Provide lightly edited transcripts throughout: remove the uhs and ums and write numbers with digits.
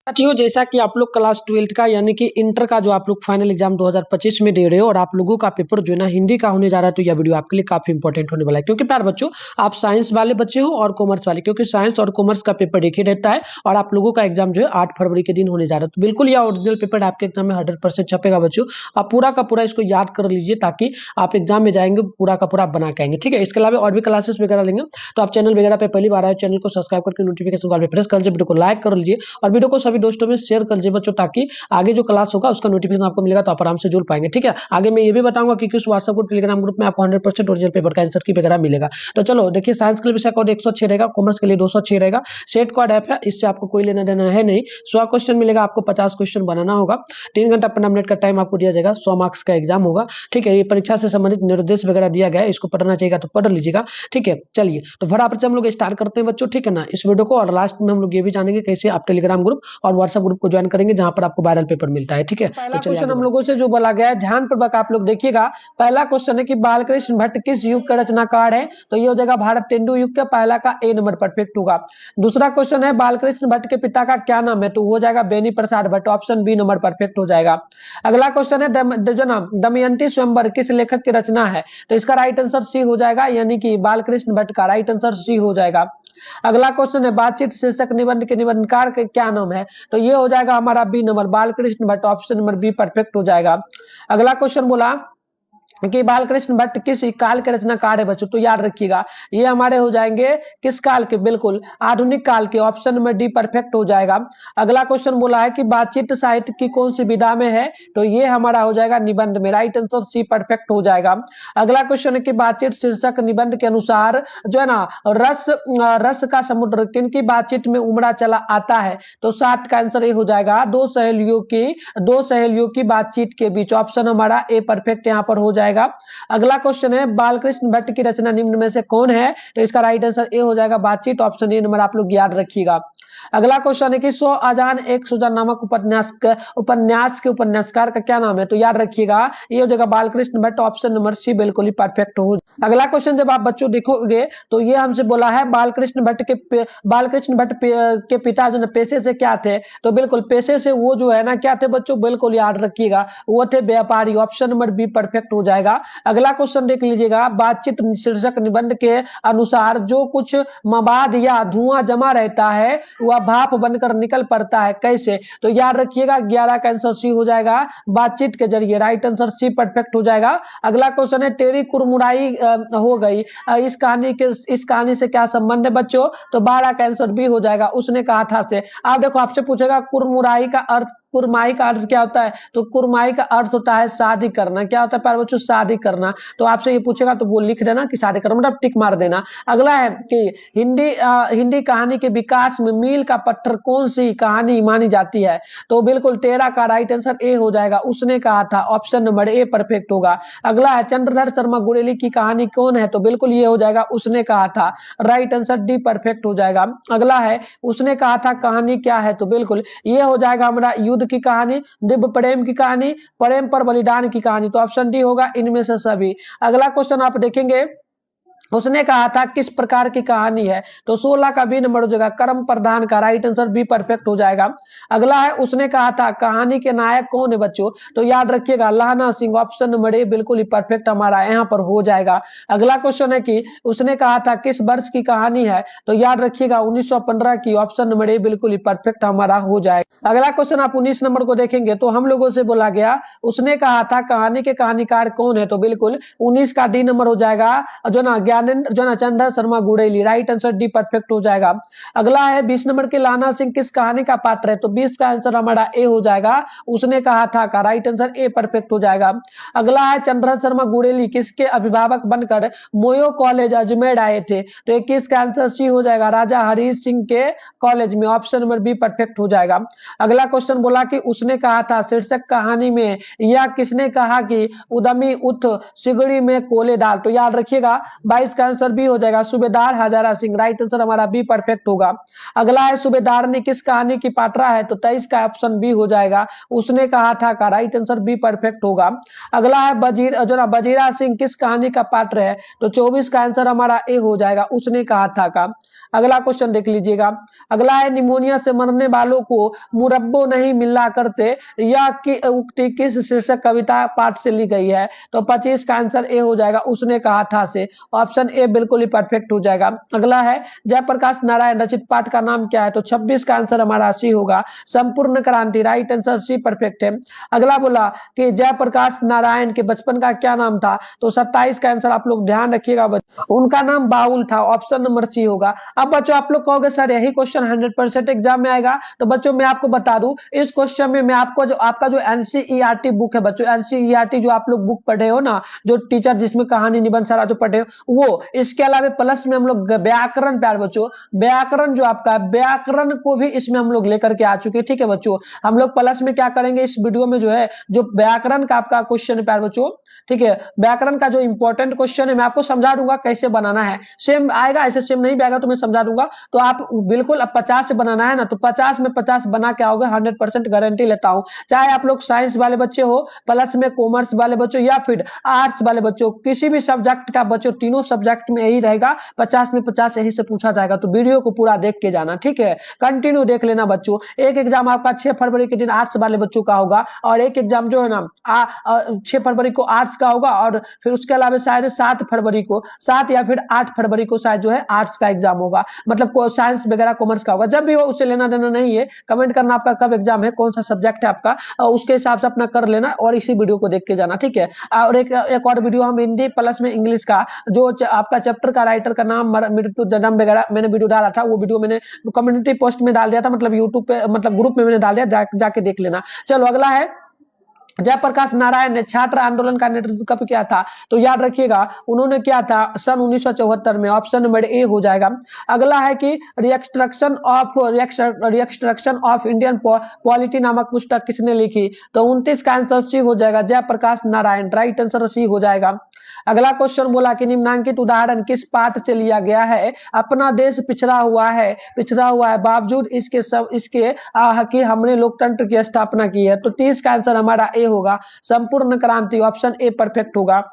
साथियों, जैसा कि आप लोग क्लास 12th का यानी कि इंटर का जो आप लोग फाइनल एग्जाम 2025 में दे रहे हो और आप लोगों का पेपर जो है ना हिंदी का होने जा रहा है, तो यह वीडियो आपके लिए काफी इंपॉर्टेंट होने वाला है। क्योंकि प्यारे बच्चों, आप साइंस वाले बच्चे हो और कॉमर्स वाले, क्योंकि साइंस और कॉमर्स का पेपर एक ही रहता है और आप लोगों का एग्जाम जो है 8 फरवरी के दिन होने जा रहा है। तो बिल्कुल यह ओरिजिनल पेपर आपके एग्जाम में 100% छपेगा बच्चों। आप पूरा का पूरा इसको याद कर लीजिए ताकि आप एग्जाम में जाएंगे पूरा का पूरा बना के आएंगे। ठीक है, इसके अलावा और भी क्लासेस वगैरह लेंगे, तो आप चैनल वगैरह पे पहली बार आए, चैनल को सब्सक्राइब करके नोटिफिकेशन कॉल पे प्रेस कर लीजिए, वीडियो को लाइक कर लीजिए और वीडियो को सभी दोस्तों में शेयर कर लीजिए बच्चों, ताकि आगे जो क्लास होगा उसका नोटिफिकेशन आपको मिलेगा तो आप आराम से जुड़ पाएंगे। ठीक है, आगे मैं ये भी बताऊंगा कि किस व्हाट्सएप ग्रुप टेलीग्राम ग्रुप में आपको 100% ओरिजिनल पेपर का आंसर की वगैरह मिलेगा। तो चलो देखिए, साइंस के लिए विषय कोड 106 रहेगा, कॉमर्स के लिए 206 रहेगा। सेट कोड ऐप है, इससे आपको कोई लेना देना है नहीं। 100 क्वेश्चन मिलेगा, आपको 50 क्वेश्चन बनाना होगा। 3 घंटा 15 मिनट का टाइम आपको दिया जाएगा। 100 मार्क्स का एग्जाम होगा। ठीक है, ये परीक्षा से संबंधित निर्देश वगैरह दिया गया है, इसको पढ़ना चाहिए तो पढ़ लीजिएगा। ठीक है, चलिए तो फटाफट से हम लोग स्टार्ट करते हैं बच्चों। ठीक है ना, इस वीडियो को, और लास्ट में हम लोग ये भी जानेंगे कैसे आप टेलीग्राम ग्रुप और व्हाट्सएप ग्रुप को ज्वाइन करेंगे जहां पर आपको वायरल पेपर मिलता है। ठीक है, पहला क्वेश्चन हम लोगों से जो बोला गया है, ध्यानपूर्वक आप लोग देखिएगा। पहला क्वेश्चन है कि बालकृष्ण भट्ट किस युग का रचनाकार है, तो ये हो जाएगा भारत तेंदु युग का। पहला का ए नंबर परफेक्ट होगा। दूसरा क्वेश्चन है बालकृष्ण भट्ट के पिता का क्या नाम है, तो हो जाएगा Beni Prasad Bhatt, option B number perfect हो जाएगा। अगला क्वेश्चन है दमयंती स्वयंवर किस लेखक की रचना है, तो इसका राइट आंसर सी हो जाएगा, यानी कि बालकृष्ण भट्ट का राइट आंसर सी हो जाएगा। अगला क्वेश्चन है बातचीत शीर्षक निबंध के निबंधकार का क्या नाम है, तो ये हो जाएगा हमारा B number Balkrishna Bhatt, option number B perfect हो जाएगा। अगला क्वेश्चन बोला कि बालकृष्ण भट्ट किस काल के रचनाकार है बच्चों, तो याद रखिएगा ये हमारे हो जाएंगे किस काल के, बिल्कुल आधुनिक काल के, ऑप्शन नंबर डी परफेक्ट हो जाएगा। अगला क्वेश्चन बोला है कि बातचीत साहित्य की कौन सी विधा में है, तो ये हमारा हो जाएगा निबंध में, राइट आंसर सी परफेक्ट हो जाएगा। अगला क्वेश्चन है कि बातचीत शीर्षक निबंध के अनुसार जो है ना रस का समुद्र किन की बातचीत में उमड़ा चला आता है, तो 7 का आंसर ये हो जाएगा दो सहेलियों की बातचीत के बीच, ऑप्शन हमारा ए परफेक्ट यहां पर हो जाएगा। अगला क्वेश्चन है बालकृष्ण भट्ट की रचना निम्न में से कौन है, तो इसका राइट आंसर ए हो जाएगा बातचीत, ऑप्शन ए नंबर आप लोग याद रखिएगा। अगला क्वेश्चन है कि 100 आजान एक सुजान नामक उपन्यास के उपन्यासकार का क्या नाम है, तो याद रखिएगा ये हो जाएगा Balkrishna Bhatt, option number C बिल्कुल ही परफेक्ट हो। अगला क्वेश्चन जब आप बच्चों देखोगे तो ये हमसे बोला है बालकृष्ण भट्ट के पिता जो पेशे से क्या थे, तो बिल्कुल पेशे से वो जो है ना क्या थे बच्चों, बिल्कुल याद रखिएगा वो थे व्यापारी, ऑप्शन नंबर बी परफेक्ट हो जाएगा। अगला क्वेश्चन देख लीजिएगा, बातचीत शीर्षक निबंध के अनुसार जो कुछ मवाद या धुआं जमा रहता है वह भाप बनकर निकल पड़ता है, कैसे, तो याद रखिएगा 11 का आंसर सी हो जाएगा बातचीत के जरिए, राइट आंसर सी परफेक्ट हो जाएगा। अगला क्वेश्चन है टेरी कुरमुराई हो गई, इस कहानी से क्या संबंध है बच्चों, तो 12 का आंसर बी हो जाएगा, उसने कहा था से। आप देखो आपसे पूछेगा कुरमुराई का अर्थ, कुरमाई का अर्थ क्या होता है, तो कुरमाई का अर्थ होता है शादी करना। क्या होता है प्यारे बच्चों, शादी करना। तो आपसे ये पूछेगा तो वो लिख देना कि शादी करना, मतलब टिक मार देना। अगला है कि हिंदी कहानी के विकास में मील का पत्थर कौन सी कहानी मानी जाती है, तो बिल्कुल 13 का राइट आंसर ए हो जाएगा, उसने कहा था, ऑप्शन नंबर ए परफेक्ट होगा। अगला है चंद्रधर शर्मा गुरेली की कहानी कौन है, तो बिल्कुल ये हो जाएगा उसने कहा था, राइट आंसर डी परफेक्ट हो जाएगा। अगला है उसने कहा था कहानी क्या है, तो बिल्कुल ये हो जाएगा हमारा युद्ध की कहानी, दिव्य प्रेम की कहानी, प्रेम पर बलिदान की कहानी, तो ऑप्शन डी होगा इनमें से सभी। अगला क्वेश्चन आप देखेंगे, उसने कहा था किस प्रकार की कहानी है, तो 16 का बी नंबर हो जाएगा कर्म प्रधान का, राइट आंसर बी परफेक्ट हो जाएगा। अगला है उसने कहा था कहानी के नायक कौन है बच्चों, तो याद रखिएगा लाना सिंह, ऑप्शन नंबर ए बिल्कुल ही परफेक्ट हमारा यहां पर हो जाएगा। अगला क्वेश्चन है कि उसने कहा था किस वर्ष की कहानी है, तो याद रखिएगा 1915 की, ऑप्शन नंबर ए बिल्कुल ही परफेक्ट हमारा हो जाएगा। अगला क्वेश्चन आप 19 नंबर को देखेंगे तो हम लोगों से बोला गया उसने कहा था कहानी के कहानीकार कौन है, तो बिल्कुल 19 का डी नंबर हो जाएगा जो ना Chandradhar Sharma Guleri, right answer D perfect हो जाएगा। अगला है 20 नंबर के लाना सिंह किस कहानी का पात्र है, तो 20 का आंसर हमारा ए हो जाएगा, उसने कहा था का, राइट आंसर ए परफेक्ट हो जाएगा। अगला है चंद्रधर शर्मा गुरेली किसके अभिभावक बनकर मोयो कॉलेज अजमेर आए थे, तो 21 का आंसर सी हो जाएगा राजा हरीश सिंह के कॉलेज में, ऑप्शन नंबर बी परफेक्ट हो जाएगा। अगला क्वेश्चन बोला कि उसने कहा था शीर्षक कहानी में या किसने कहा कि उदमी उठ सिगड़ी में कोले डाल, तो याद रखिएगा 22 का आंसर बी हो जाएगा, सूबेदार हजारा सिंह। राइट आंसर हमारा बी परफेक्ट होगा। अगला है सूबेदार ने किस कहानी की पात्रा है, तो 23 का ऑप्शन बी हो जाएगा, उसने कहा था का। राइट आंसर बी परफेक्ट होगा। अगला है बजीरा सिंह किस कहानी का पात्र है, तो 24 का आंसर हमारा ए हो जाएगा, उसने कहा था का। अगला क्वेश्चन देख लीजिएगा। अगला है निमोनिया से मरने वालों को मुरब्बो नहीं मिला करते, यह उक्ति किस शीर्षक कविता पाठ से ली गई है, तो 25 का आंसर ए हो जाएगा, उसने कहा था से। ऑप्शन ए बिल्कुल ही परफेक्ट हो जाएगा। अगला है जयप्रकाश नारायण रचित पाठ का नाम क्या है, तो 26 का आंसर हमारा सी होगा, संपूर्ण क्रांति। राइट आंसर सी परफेक्ट है। अगला बोला कि जयप्रकाश नारायण के बचपन का क्या नाम था, तो 27 का आंसर आप लोग ध्यान रखिएगा, उनका नाम बाउल था। ऑप्शन नंबर सी होगा। अब बच्चों आप लोग कहोगे सर यही क्वेश्चन 100% एग्जाम में आएगा, तो बच्चों मैं आपको बता दूं, इस क्वेश्चन में मैं आपको जो आपका जो एनसीईआरटी बुक है बच्चों, एनसीईआरटी जो आप लोग बुक पढ़े हो ना, जो टीचर जिसमें कहानी निबंध सारा जो पढ़े हो, वो इसके अलावा प्लस में हम लोग व्याकरण, प्यार बच्चों व्याकरण जो आपका व्याकरण को भी इसमें हम लोग लेकर के आ चुके हैं। ठीक है बच्चों, हम लोग प्लस में क्या करेंगे इस वीडियो में जो है, जो व्याकरण का आपका क्वेश्चन है प्यार बच्चों, ठीक है, व्याकरण का जो इंपॉर्टेंट क्वेश्चन है मैं आपको समझा दूंगा कैसे बनाना है। सेम आएगा, ऐसे सेम नहीं आएगा तो मैं समझा दूंगा। तो आप बिल्कुल अब 50 से बनाना है ना, तो 50 में 50 बना के आओगे, 100% गारंटी लेता हूं। चाहे आप लोग साइंस वाले बच्चे हो, प्लस में कॉमर्स वाले बच्चों, या फिर आर्ट्स वाले बच्चों, किसी भी सब्जेक्ट का बच्चों, तीनों सब्जेक्ट में यही रहेगा, 50 में 50 यही से पूछा जाएगा। तो वीडियो को पूरा देख के जाना, ठीक है, कंटिन्यू देख लेना बच्चों। एक एग्जाम आपका 6 फरवरी के दिन आर्ट्स वाले बच्चों का होगा, और एक एग्जाम जो है ना 6 फरवरी को आर्ट्स का होगा, और फिर उसके अलावा शायद 7 फरवरी को, 7 या फिर 8 फरवरी को शायद जो है आर्ट्स का एग्जाम होगा, मतलब साइंस वगैरह कॉमर्स का होगा। जब भी हो उससे लेना देना नहीं है, कमेंट करना आपका कब एग्जाम है, कौन सा सब्जेक्ट है आपका, उसके हिसाब से अपना कर लेना, और इसी वीडियो को देख के जाना, ठीक है। और एक और वीडियो हम हिंदी प्लस में इंग्लिश का जो आपका चैप्टर का राइटर का नाम, मृत्यु जन्म वगैरह मैंने वीडियो डाला था, वो वीडियो मैंने कम्युनिटी पोस्ट में डाल दिया था, मतलब यूट्यूब पे, मतलब ग्रुप में मैंने डाल दिया, जाके देख लेना। चलो अगला है जयप्रकाश नारायण ने छात्र आंदोलन का नेतृत्व कब किया था, तो याद रखिएगा उन्होंने किया था सन 1974 में। ऑप्शन नंबर ए हो जाएगा। अगला है कि रिएक्सट्रैक्शन ऑफ इंडियन पॉलिटी नामक पुस्तक किसने लिखी, तो 29 का आंसर सी हो जाएगा, Jayaprakash Narayan. Right answer C हो जाएगा। अगला क्वेश्चन बोला कि निम्नांकित उदाहरण किस पाठ से लिया गया है, अपना देश पिछड़ा हुआ है बावजूद इसके कि हमने लोकतंत्र की स्थापना की है, तो 30 का आंसर हमारा ए होगा, संपूर्ण क्रांति। ऑप्शन ए परफेक्ट होगा।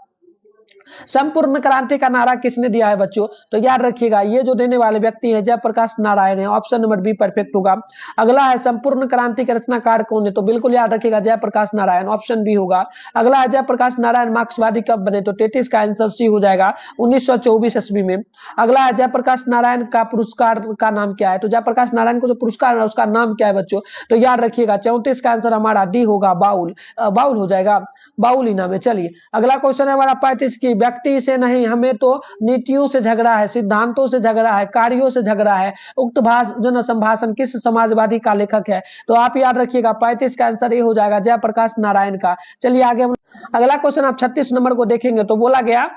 संपूर्ण क्रांति का नारा किसने दिया है बच्चों, तो याद रखिएगा ये जो देने वाले व्यक्ति है जयप्रकाश नारायण है। ऑप्शन नंबर बी परफेक्ट होगा। अगला है संपूर्ण क्रांति के रचनाकार कौन है, तो बिल्कुल याद रखिएगा जयप्रकाश नारायण। ऑप्शन बी होगा। अगला है जयप्रकाश नारायण मार्क्सवादी कब बने, तो 33 का आंसर सी हो जाएगा, 1924 ईस्वी में। अगला है जयप्रकाश नारायण का पुरस्कार का नाम क्या है, तो जयप्रकाश नारायण को जो पुरस्कार है उसका नाम क्या है बच्चों, तो याद रखिएगा 34 का आंसर हमारा डी होगा, बाउल। बाउल हो जाएगा, बाउल इनाम है। चलिए अगला क्वेश्चन है हमारा 35 की, व्यक्ति से नहीं हमें तो नीतियों से झगड़ा है, सिद्धांतों से झगड़ा है, कार्यों से झगड़ा है, उक्त भाषण संभाषण किस समाजवादी का लेखक है, तो आप याद रखिएगा 35 का आंसर ये हो जाएगा, जयप्रकाश नारायण का। चलिए आगे हम अगला क्वेश्चन आप 36 नंबर को देखेंगे, तो बोला गया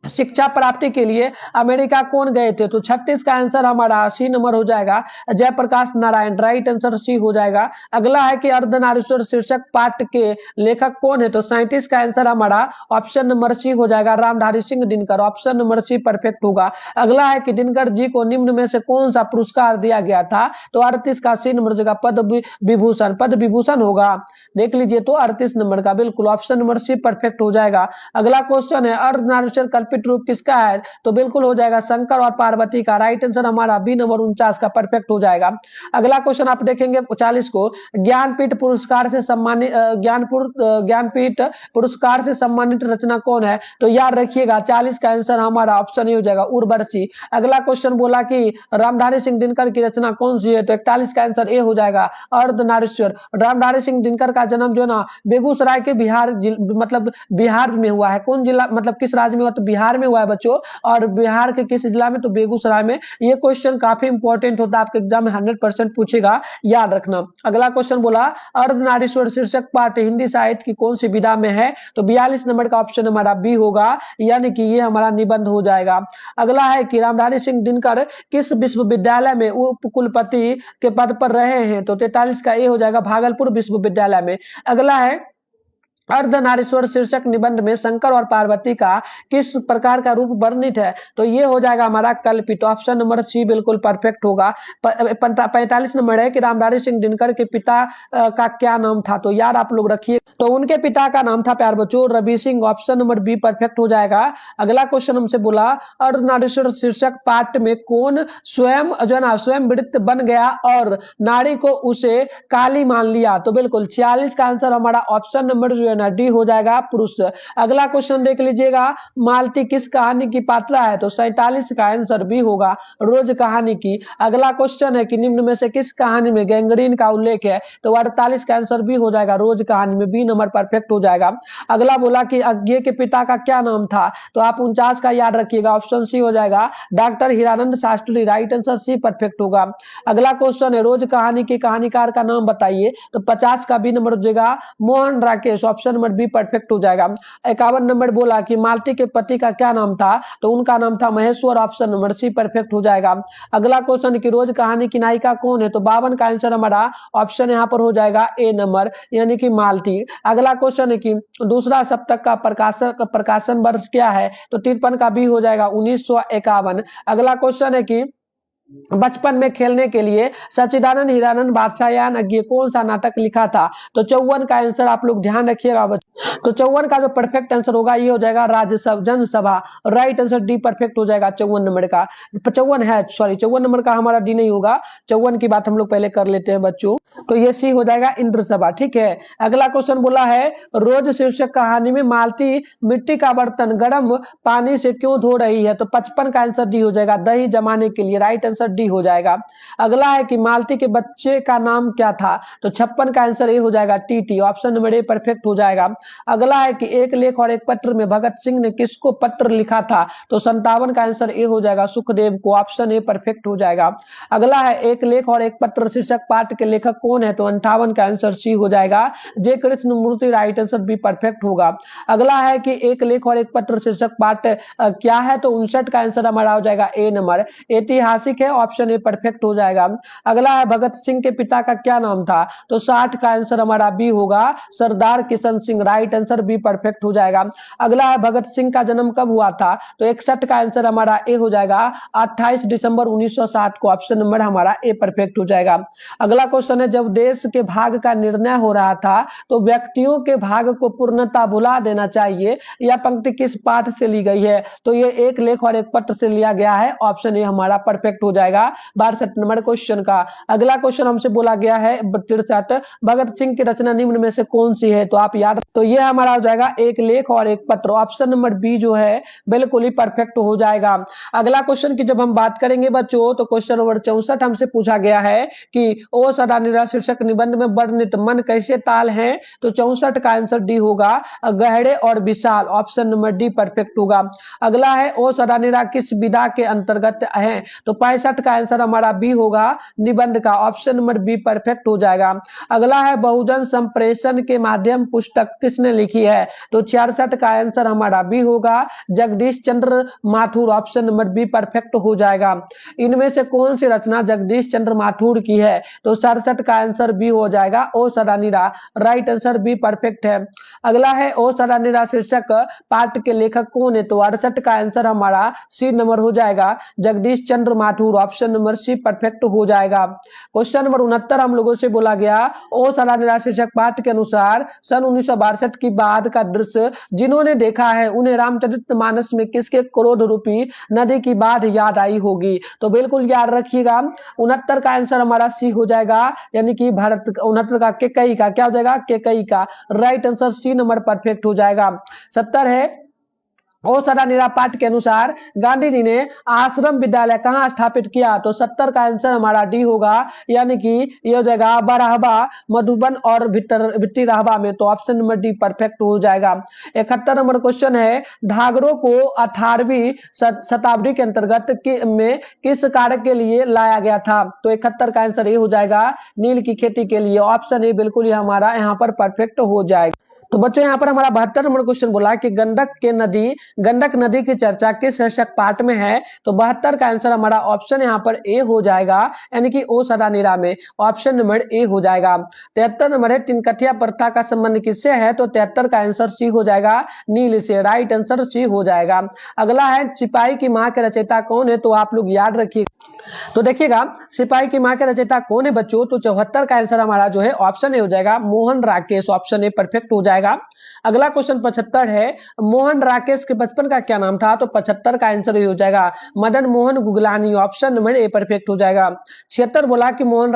शिक्षा प्राप्ति के लिए अमेरिका कौन गए थे, तो 36 का आंसर हमारा सी नंबर हो जाएगा, Jayaprakash Narayan. Right answer C हो जाएगा। अगला है कि अर्धनारीश्वर शीर्षक पाठ के लेखक कौन है, तो 37 का आंसर हमारा ऑप्शन नंबर सी हो जाएगा, Ramdhari Singh Dinkar. Option number C perfect होगा। अगला है कि दिनकर जी को निम्न में से कौन सा पुरस्कार दिया गया था, तो 38 का सी नंबर जगह पद्म विभूषण, पद्म विभूषण होगा, देख लीजिए, तो 38 नंबर का बिल्कुल ऑप्शन नंबर सी परफेक्ट हो जाएगा। अगला क्वेश्चन है अर्धनारीश्वर कल्पित रूप किसका है, तो बिल्कुल हो जाएगा शंकर और पार्वती का। राइट आंसर हमारा बी नंबर 49 का परफेक्ट हो जाएगा। अगला क्वेश्चन आप देखेंगे 40 को, ज्ञानपीठ पुरस्कार से सम्मानित ज्ञानपीठ पुरस्कार से सम्मानित रचना कौन है, तो याद रखिएगा 40 का आंसर हमारा ऑप्शन ही हो जाएगा, उर्वशी। अगला क्वेश्चन बोला कि रामधारी सिंह दिनकर की रचना कौन सी है, तो 41 का आंसर ए हो जाएगा, अर्धनारीश्वर। रामधारी सिंह दिनकर का जन्म जो ना बेगूसराय के बिहार मतलब बिहार में हुआ है, कौन जिला मतलब किस राज्य में हुआ, तो बिहार में हुआ है बच्चों, और बिहार के किस जिला में, तो बेगूसराय में। ये क्वेश्चन काफी इंपॉर्टेंट होता है, आपके एग्जाम में 100% पूछेगा, याद रखना। अगला क्वेश्चन बोला अर्धनारीश्वर शीर्षक पाठ हिंदी साहित्य की कौन सी विधा में है, तो 42 नंबर का ऑप्शन हमारा बी होगा, यानी कि ये हमारा निबंध हो जाएगा। अगला है कि रामधारी सिंह दिनकर किस विश्वविद्यालय में उप कुलपति के पद पर रहे हैं, तो 43 का ए हो जाएगा, भागलपुर विश्वविद्यालय में। अगला है अर्धनारीश्वर शीर्षक निबंध में शंकर और पार्वती का किस प्रकार का रूप वर्णित है? तो ये हो जाएगा हमारा कल्पित। ऑप्शन नंबर सी बिल्कुल परफेक्ट होगा। 45 नंबर है कि रामधारी सिंह दिनकर के पिता का क्या नाम था? तो याद आप लोग रखिए, तो उनके पिता का नाम था प्यार बच्चों Ravi Singh. Option number B perfect हो जाएगा। अगला क्वेश्चन हमसे बोला अर्धनारीश्वर शीर्षक पाठ में कौन स्वयं जो है ना स्वयं वृत्त बन गया और नारी को उसे काली मान लिया? तो बिल्कुल 46 का आंसर हमारा ऑप्शन नंबर जो है ना डी हो जाएगा पुरुष। अगला क्वेश्चन देख लीजिएगा, मालती किस कहानी की पात्रा है? तो 47 का आंसर बी होगा रोज कहानी की। अगला क्वेश्चन है कि निम्न में से किस कहानी में गैंग्रीन का उल्लेख है? तो 48 का आंसर बी हो जाएगा रोज कहानी में, बी नंबर परफेक्ट हो जाएगा। अगला बोला कि अज्ञे के पिता का क्या नाम था? तो आप 49 का याद रखिएगा, ऑप्शन सी हो जाएगा doctor Hiranand Shastri. Right answer C perfect होगा। अगला क्वेश्चन है रोज कहानी के कहानीकार का नाम बताइए? तो 50 का बी नंबर हो जाएगा Mohan Rakesh. Option number B perfect हो जाएगा। 51 नंबर बोला कि मालती के पति का क्या नाम था? तो उनका नाम था Maheshwar. Option number C perfect हो जाएगा। अगला क्वेश्चन की रोज कहानी की नायिका कौन है? तो 52 का आंसर हमारा ऑप्शन यहां पर हो जाएगा ए नंबर, यानी कि मालती। अगला क्वेश्चन है कि दूसरा सप्तक का प्रकाशन वर्ष क्या है? तो 53 का बी हो जाएगा 1951। अगला क्वेश्चन है कि बचपन में खेलने के लिए सच्चिदानंद हीरानंद बादशाहयान अज्ञे कौन सा नाटक लिखा था? तो 54 का आंसर आप लोग ध्यान रखिएगा बच्चों। तो 54 का जो परफेक्ट आंसर होगा ये हो जाएगा राज्यसभा जनसभा। राइट आंसर डी परफेक्ट हो जाएगा 54 नंबर का। 54 है, सॉरी 54 नंबर का हमारा डी नहीं होगा, 54 की बात हम लोग पहले कर लेते हैं बच्चों। तो ये सी हो जाएगा इंद्र सभा। ठीक है। अगला क्वेश्चन बोला है रोज शीर्षक कहानी में मालती मिट्टी का बर्तन गर्म पानी से क्यों धो रही है? तो 55 का आंसर डी हो जाएगा दही जमाने के लिए। राइट आंसर डी हो जाएगा। अगला है कि मालती के बच्चे का नाम क्या था? तो 56 का आंसर ए हो जाएगा TT. Option number A perfect हो जाएगा। अगला है कि एक लेख और एक पत्र में भगत सिंह ने किसको पत्र लिखा था? तो 57 का आंसर ए हो जाएगा सुखदेव को। ऑप्शन ए परफेक्ट हो जाएगा। अगला है एक लेख और एक पत्र शीर्षक पाठ के लेखक कौन है? तो 58 का आंसर सी हो जाएगा J Krishnamurti. Right answer B perfect होगा। अगला है कि एक लेख और एक पत्र शीर्षक पाठ क्या है? तो 59 का आंसर हमारा हो जाएगा ए नंबर ऐतिहासिक है। ऑप्शन ए परफेक्ट हो जाएगा। अगला है भगत सिंह के पिता का क्या नाम था? तो 60 का आंसर हमारा बी होगा Sardar Kishan Singh. Right answer B perfect हो जाएगा। अगला है भगत सिंह का जन्म कब हुआ था? तो 61 का आंसर हमारा ए हो जाएगा 28 दिसंबर 1960 को। ऑप्शन नंबर हमारा ए परफेक्ट हो जाएगा। अगला क्वेश्चन है जब देश के भाग का निर्णय हो रहा था तो व्यक्तियों के भाग को पूर्णता भुला देना चाहिए, यह पंक्ति किस पाठ से ली गई है? तो ये एक लेख और एक पत्र से लिया गया है। ऑप्शन ए हमारा परफेक्ट हो जाएगा 62 नंबर क्वेश्चन का। अगला क्वेश्चन हमसे बोला गया है 63 भगत सिंह की रचना निम्न में से कौन सी है? तो आप याद, तो ये हमारा हो जाएगा एक लेख और एक पत्र। ऑप्शन नंबर बी जो है बिल्कुल ही परफेक्ट हो जाएगा। अगला क्वेश्चन की जब हम बात करेंगे बच्चों तो क्वेश्चन नंबर 64 हमसे पूछा गया है कि ओ सदा निरा शीर्षक निबंध में वर्णित मन कैसे ताल है? तो 64 का आंसर डी होगा गहरे और विशाल। ऑप्शन नंबर डी परफेक्ट होगा। अगला है ओ सदा निरा किस विधा के अंतर्गत है? तो 65 का आंसर हमारा बी होगा निबंध का। ऑप्शन नंबर बी परफेक्ट हो जाएगा। अगला है बहुजन संप्रेषण के माध्यम पुस्तक किसने लिखी है? तो 66 का आंसर हमारा बी होगा Jagdish Chandra Mathur. Option number B perfect हो जाएगा। इनमें से कौन सी रचना जगदीश चंद्र माथुर की है? तो 67 का आंसर बी हो जाएगा ओ सदा निरा। राइट आंसर बी परफेक्ट है। अगला है ओ सदा निरा शीर्षक पाठ के लेखक कौन है? तो 68 का आंसर हमारा सी नंबर हो जाएगा Jagdish Chandra Mathur. Option number C perfect हो जाएगा। क्वेश्चन नंबर 69 हम लोगों से बोला गया ओ सदा निरा शीर्षक पाठ के अनुसार सन 1962 की बाद का दृश्य जिन्होंने देखा है उन्हें रामचरितमानस में किसके क्रोध रूपी नदी की बाढ़ याद आई होगी? तो बिल्कुल याद रखिएगा 69 का आंसर हमारा सी हो जाएगा, यानी कि भारत 69 का केकई का क्या हो जाएगा? केकई का। Right answer C number perfect हो जाएगा। 70 है ओ सदा निरा पाठ के अनुसार गांधी जी ने आश्रम विद्यालय कहां स्थापित किया? तो 70 का आंसर हमारा डी होगा, यानी कि ये हो जाएगा बरहबा मधुबन और भिट्टी रहबा में। तो ऑप्शन नंबर डी परफेक्ट हो जाएगा। 71 नंबर क्वेश्चन है धागरों को 18वीं शताब्दी के अंतर्गत में किस कार्य के लिए लाया गया था? तो 71 का आंसर ये हो जाएगा नील की खेती के लिए। ऑप्शन ए बिल्कुल ही हमारा यहाँ पर परफेक्ट हो जाएगा। तो बच्चों यहाँ पर हमारा 72 नंबर क्वेश्चन बोला कि गंडक नदी की चर्चा किस शीर्षक पाठ में है। तो 72 का आंसर हमारा ऑप्शन यहाँ पर ए हो जाएगा, यानी कि ओ सदा नीरा में ऑप्शन नंबर ए हो जाएगा। 73 नंबर है तिनकठिया प्रथा का संबंध किससे है। तो 73 का आंसर सी हो जाएगा, नील से। राइट आंसर सी हो जाएगा। अगला है सिपाही की मां के रचयिता कौन है। तो आप लोग याद रखिए, तो देखिएगा सिपाही की मां के रचयिता कौन है बच्चों। तो 74 का आंसर हमारा जो है ऑप्शन ए हो जाएगा, Mohan Rakesh. Option A perfect हो जाएगा। अगला क्वेश्चन 75 है, मोहन राकेश के बचपन का क्या नाम था। तो 75 का आंसर ये हो जाएगा, Madan Mohan Guglani. Option number A perfect हो जाएगा। 76 बोला कि मोहन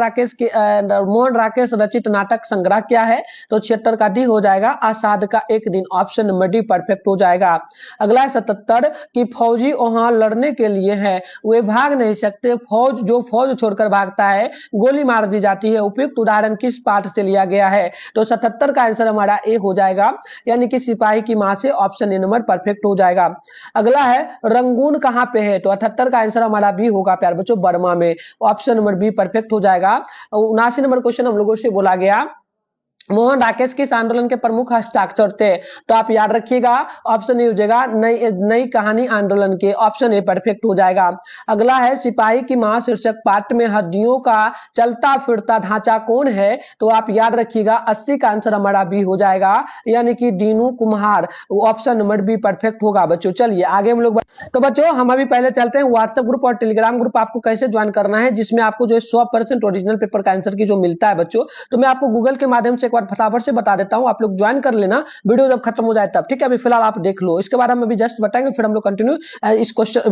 राकेश रचित नाटक संग्रह क्या है। तो 76 का डी हो जाएगा, आजाद का एक दिन। ऑप्शन नंबर डी परफेक्ट हो जाएगा। अगला है 77 कि फौजी वहां लड़ने के लिए है, वे भाग नहीं सकते, फौज छोड़कर भागता है गोली मार दी जाती है, उपयुक्त उदाहरण किस पाठ से लिया गया है। तो 77 का आंसर हमारा ए हो जाएगा, यानी कि सिपाही की मां से। ऑप्शन ए नंबर परफेक्ट हो जाएगा। अगला है रंगून कहां पे है। तो 78 का आंसर हमारा बी होगा प्यार बच्चों, बर्मा में। ऑप्शन नंबर बी परफेक्ट हो जाएगा। 79 नंबर क्वेश्चन हम लोगों से बोला गया, मोहन राकेश किस आंदोलन के प्रमुख हस्ताक्षर थे। तो आप याद रखिएगा, ऑप्शन ए हो जाएगा, नई कहानी आंदोलन के। ऑप्शन ए परफेक्ट हो जाएगा। अगला है सिपाही की मां शीर्षक पाठ में हड्डियों का चलता फिरता ढांचा कौन है। तो आप याद रखिएगा, 80 का आंसर हमारा बी हो जाएगा, यानी कि दीनू कुम्हार। ऑप्शन नंबर बी परफेक्ट होगा बच्चों। चलिए आगे हम लोग, तो बच्चों हम अभी पहले चलते हैं व्हाट्सएप ग्रुप और टेलीग्राम ग्रुप आपको कैसे ज्वाइन करना है, जिसमें आपको जो है 100% ओरिजिनल पेपर का आंसर की जो मिलता है बच्चों। तो मैं आपको गूगल के माध्यम से एक बार फटाफट से बता देता हूं, आप लोग ज्वाइन कर लेना, वीडियो जब खत्म हो जाए तब। ठीक है, अभी फिलहाल आप देख लो, इसके बाद हम अभी जस्ट बताएंगे, फिर हम लोग कंटिन्यू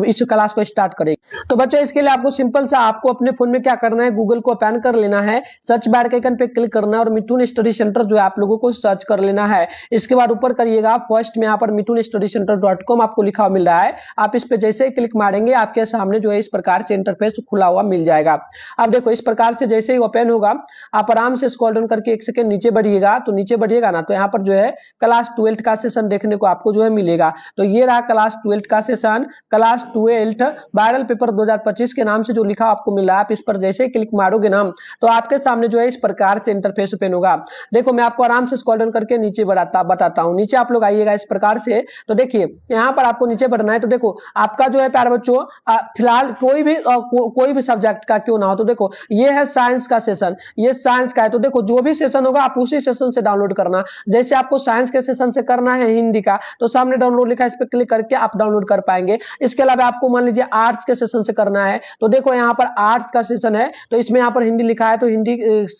इस क्लास को स्टार्ट करेंगे। तो बच्चों इसके लिए आपको सिंपल सा आपको अपने फोन में क्या करना है, गूगल को ओपन कर लेना है, सर्च बार के आइकन पे क्लिक करना है और मिथुन स्टडी सेंटर जो है आप लोगों को सर्च कर लेना है। इसके बाद ऊपर करिएगा, फर्स्ट में यहाँ पर mithunstudycenter.com आपको लिखा हुआ मिल रहा है। आप इस पे जैसे ही क्लिक मारेंगे आपके सामने जो है इस प्रकार से इंटरफेस खुला हुआ मिल जाएगा। अब देखो इस प्रकार से जैसे ही ओपन होगा, आप आराम से स्क्रॉल डाउन करके एक सेकंड नीचे बढ़िएगा। तो नीचे बढ़िएगा ना, तो यहाँ पर जो है क्लास 12 का सेशन देखने को आपको जो है मिलेगा। तो ये रहा क्लास 12 का सेशन, क्लास 12 वायरल पेपर 2025 के नाम से जो लिखा आपको मिला। आप इस पर जैसे क्लिक मारोगे ना, तो आपके सामने जो है इस प्रकार से इंटरफेस ओपन होगा। देखो मैं आपको आराम से स्क्रॉल डाउन करके नीचे बताता हूँ। नीचे आप लोग आइएगा इस प्रकार से। तो देखिए यहाँ पर आपको नीचे बढ़ना है। तो देखो आपका जो है प्यारे बच्चों, फिलहाल कोई भी सब्जेक्ट का क्यों ना हो, तो देखो ये है साइंस का सेशन, ये साइंस का है। तो देखो जो भी सेशन होगा आप उसी सेशन से डाउनलोड करना। जैसे आपको साइंस के सेशन से करना है हिंदी का, तो सामने डाउनलोड लिखा है, इस पर क्लिक करके आप डाउनलोड कर पाएंगे। इसके अलावा आपको मान लीजिए आर्ट्स के सेशन से करना है, तो देखो यहाँ पर आर्ट्स का सेशन है, तो इसमें यहाँ पर हिंदी लिखा है, तो हिंदी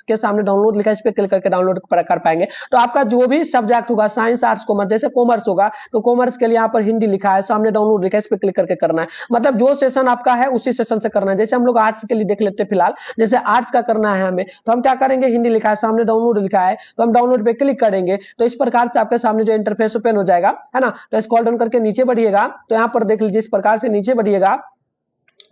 के सामने डाउनलोड लिखा है, इस पर क्लिक करके डाउनलोड कर पाएंगे। तो आपका जो भी सब्जेक्ट होगा, साइंस आर्ट्स कॉमर्स, जैसे कॉमर्स होगा तो कॉमर्स के लिए यहाँ पर हिंदी लिखा है, सामने डाउनलोड लिखा है, इस पर क्लिक करके करना है। मतलब जो सेशन आपका है उसी सेशन से करना है। जैसे हम लोग आर्ट्स के लिए देख लेते हैं, फिलहाल जैसे आर्ट्स का करना है हमें, तो हम क्या करेंगे, हिंदी लिखा है, सामने डाउनलोड लिखा है, तो हम डाउनलोड पे क्लिक करेंगे। तो इस प्रकार से आपके सामने जो इंटरफेस ओपन हो जाएगा, है ना। तो स्क्रॉल डाउन करके नीचे बढ़िएगा, तो यहाँ पर देख लीजिए इस प्रकार से नीचे बढ़िएगा,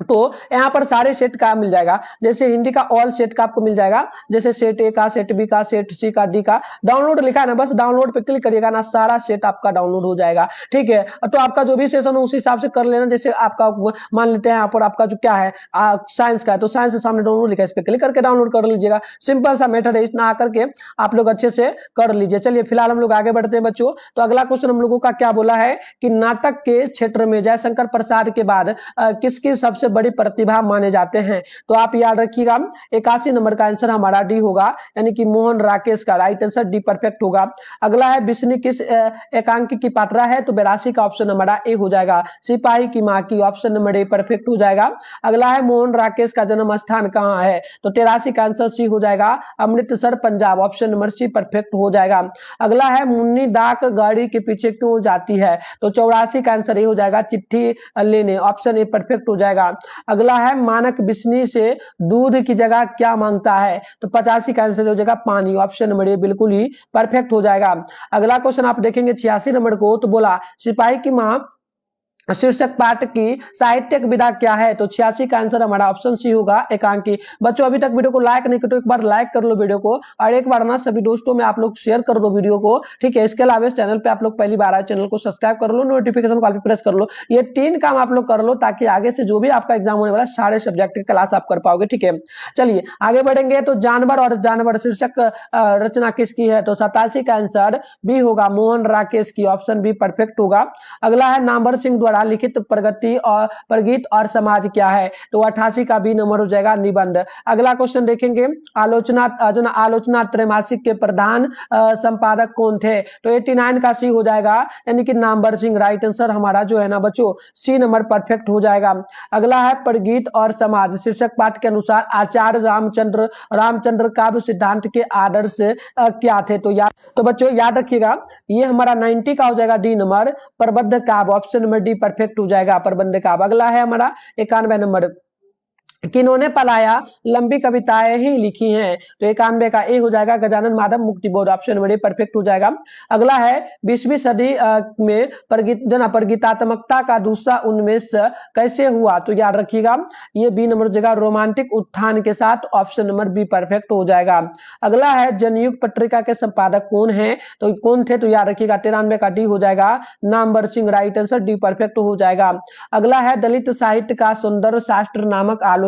तो यहाँ पर सारे सेट का मिल जाएगा। जैसे हिंदी का ऑल सेट का आपको मिल जाएगा, जैसे सेट ए का, सेट बी का, सेट सी का, डी का। डाउनलोड लिखा है ना, बस डाउनलोड पे क्लिक करिएगा ना, सारा सेट आपका डाउनलोड हो जाएगा। ठीक है, तो आपका जो भी सेशन हो उस हिसाब से कर लेना। जैसे आपका मान लेते हैं यहाँ पर आपका जो क्या है साइंस का है, तो साइंस से सामने डाउनलोड लिखा है, इस पे क्लिक करके डाउनलोड कर लीजिएगा। सिंपल सा मेथड है, इतना आकर के आप लोग अच्छे से कर लीजिए। चलिए फिलहाल हम लोग आगे बढ़ते हैं बच्चों। तो अगला क्वेश्चन हम लोगों का क्या बोला है कि नाटक के क्षेत्र में जयशंकर प्रसाद के बाद किसकी सबसे बड़ी प्रतिभा माने जाते हैं। तो आप याद रखिएगा 81 नंबर का आंसर हमारा डी होगा, यानी कि मोहन राकेश का। राइट आंसर डी परफेक्ट होगा। अगला है बिस्नी किस एकांक की पात्रा है। तो 82 का ऑप्शन हमारा ए हो जाएगा, सिपाही की मां की। ऑप्शन नंबर ए परफेक्ट हो जाएगा। अगला है मोहन राकेश का जन्म स्थान कहां है। तो 83 का आंसर सी हो जाएगा, Amritsar Punjab. Option number C perfect हो जाएगा। अगला है मुन्नी डाक गाड़ी के पीछे क्यों जाती है। तो 84 का आंसर ए हो जाएगा, चिट्ठी लेने। ऑप्शन ए परफेक्ट हो जाएगा। अगला है मानक बिस्नी से दूध की जगह क्या मांगता है। तो 85 का आंसर हो जाएगा, पानी। ऑप्शन नंबर ए बिल्कुल ही परफेक्ट हो जाएगा। अगला क्वेश्चन आप देखेंगे 86 नंबर को, तो बोला सिपाही की मां शीर्षक पाठ की साहित्यिक विधा क्या है? तो 86 का आंसर हमारा ऑप्शन सी होगा, एकांकी। बच्चों अभी तक वीडियो को लाइक नहीं किया तो एक बार लाइक कर लो वीडियो को, और एक बार ना सभी दोस्तों में आप लोग शेयर कर दो वीडियो को, ठीक है। इसके अलावा इस चैनल पे आप लोग पहली बार आए, चैनल को सब्सक्राइब कर लो, नोटिफिकेशन कॉल पे प्रेस कर लो। ये 3 काम आप लोग कर लो ताकि आगे से जो भी आपका एग्जाम होने वाला सारे सब्जेक्ट की क्लास आप कर पाओगे, ठीक है। चलिए आगे बढ़ेंगे। तो जानवर और जानवर शीर्षक रचना किसकी है? तो 87 का आंसर बी होगा, मोहन राकेश की, ऑप्शन बी परफेक्ट होगा। अगला है नामवर सिंह द्वारा लिखित प्रगति और प्रगीत और समाज क्या है? तो 88 का बी नंबर हो जाएगा, निबंध। अगला क्वेश्चन देखेंगे, आलोचना जो ना आलोचना त्रैमासिक के प्रधान संपादक कौन थे? तो 89 का सी हो जाएगा, यानी कि नामवर सिंह। राइट आंसर हमारा जो है ना बच्चों सी नंबर परफेक्ट हो जाएगा। अगला है प्रगीत और समाज शीर्षक पाठ के अनुसार आचार्य रामचंद्र काव्य सिद्धांत के आदर्श क्या थे? तो बच्चों याद रखिएगा, ये हमारा 90 का हो जाएगा, डी नंबर, प्रबंध काव्य, ऑप्शन नंबर डी परफेक्ट हो जाएगा, प्रबंध काव्य। अगला है हमारा 91 नंबर, किन्होंने पलाया लंबी कविताएं ही लिखी हैं? तो 91 का ए हो जाएगा, Gajanan Madhav Muktibodh, option number A perfect हो जाएगा। अगला है 20वीं सदी में प्रगीतात्मकता का दूसरा उन्मेष कैसे हुआ? तो याद रखिएगा, ये बी नंबर हो जाएगा, रोमांटिक उत्थान के साथ, ऑप्शन नंबर बी परफेक्ट हो जाएगा। अगला है जनयुग पत्रिका के संपादक कौन है? तो कौन थे? तो याद रखिएगा 93 का डी हो जाएगा, Namvar Singh. Right answer D perfect हो जाएगा। अगला है दलित साहित्य का सुंदर शास्त्र नामक आलोचना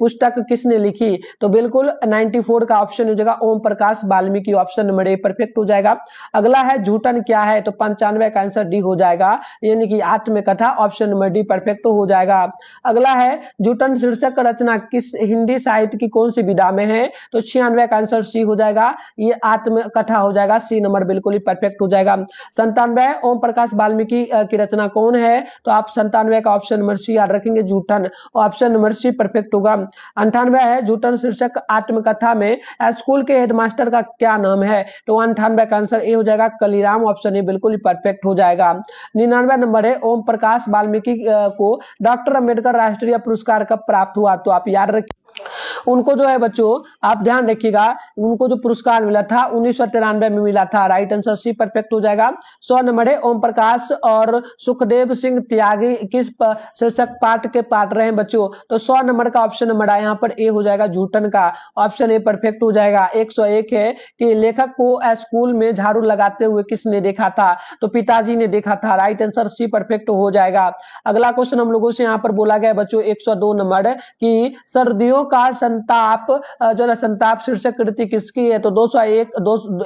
पुस्तक किसने लिखी? तो बिल्कुल 94 का ऑप्शन हो जाएगा, Om Prakash Valmiki, option number A perfect हो जाएगा। अगला है झूठन क्या है? तो 95 का आंसर डी हो जाएगा, यानी कि आत्मकथा, ऑप्शन नंबर डी परफेक्ट हो जाएगा। अगला है झूठन शीर्षक रचना किस हिंदी साहित्य की कौन सी विधा में है? तो 96 का आंसर सी हो जाएगा, ये आत्मकथा हो जाएगा, सी नंबर बिल्कुल ही परफेक्ट हो जाएगा। 97 ओम प्रकाश वाल्मीकि की रचना कौन है? तो आप 97 का ऑप्शन नंबर सी याद रखेंगे, झूठन, ऑप्शन नंबर सी परफेक्ट होगा। 98 है झूठन शीर्षक आत्मकथा में स्कूल के हेडमास्टर का क्या नाम है? तो 98 का आंसर ए हो जाएगा, कलीराम, ऑप्शन ए बिल्कुल ही परफेक्ट हो जाएगा। 99 नंबर है ओम प्रकाश वाल्मीकि को डॉक्टर अंबेडकर राष्ट्रीय पुरस्कार कब प्राप्त हुआ? तो आप याद रखिए, उनको जो है बच्चों आप ध्यान रखिएगा, उनको जो पुरस्कार मिला था 1993 में मिला था। राइट आंसर सी परफेक्ट हो जाएगा। 100 नंबर है ओम प्रकाश और सुखदेव सिंह त्यागी किस शीर्षक पाठ के पाठ रहे हैं बच्चों? तो 100 नंबर का ऑप्शन नंबर है, यहाँ पर ए हो जाएगा, झूठन का, ऑप्शन ए परफेक्ट हो जाएगा। 101 है कि लेखक को स्कूल में झाड़ू लगाते हुए किसने देखा था? तो पिताजी ने देखा था। राइट आंसर सी परफेक्ट हो जाएगा। अगला क्वेश्चन हम लोगों से यहाँ पर बोला गया बच्चों 102 नंबर की सर्दियों का संताप जो है संताप शीर्षक कृति किसकी है? तो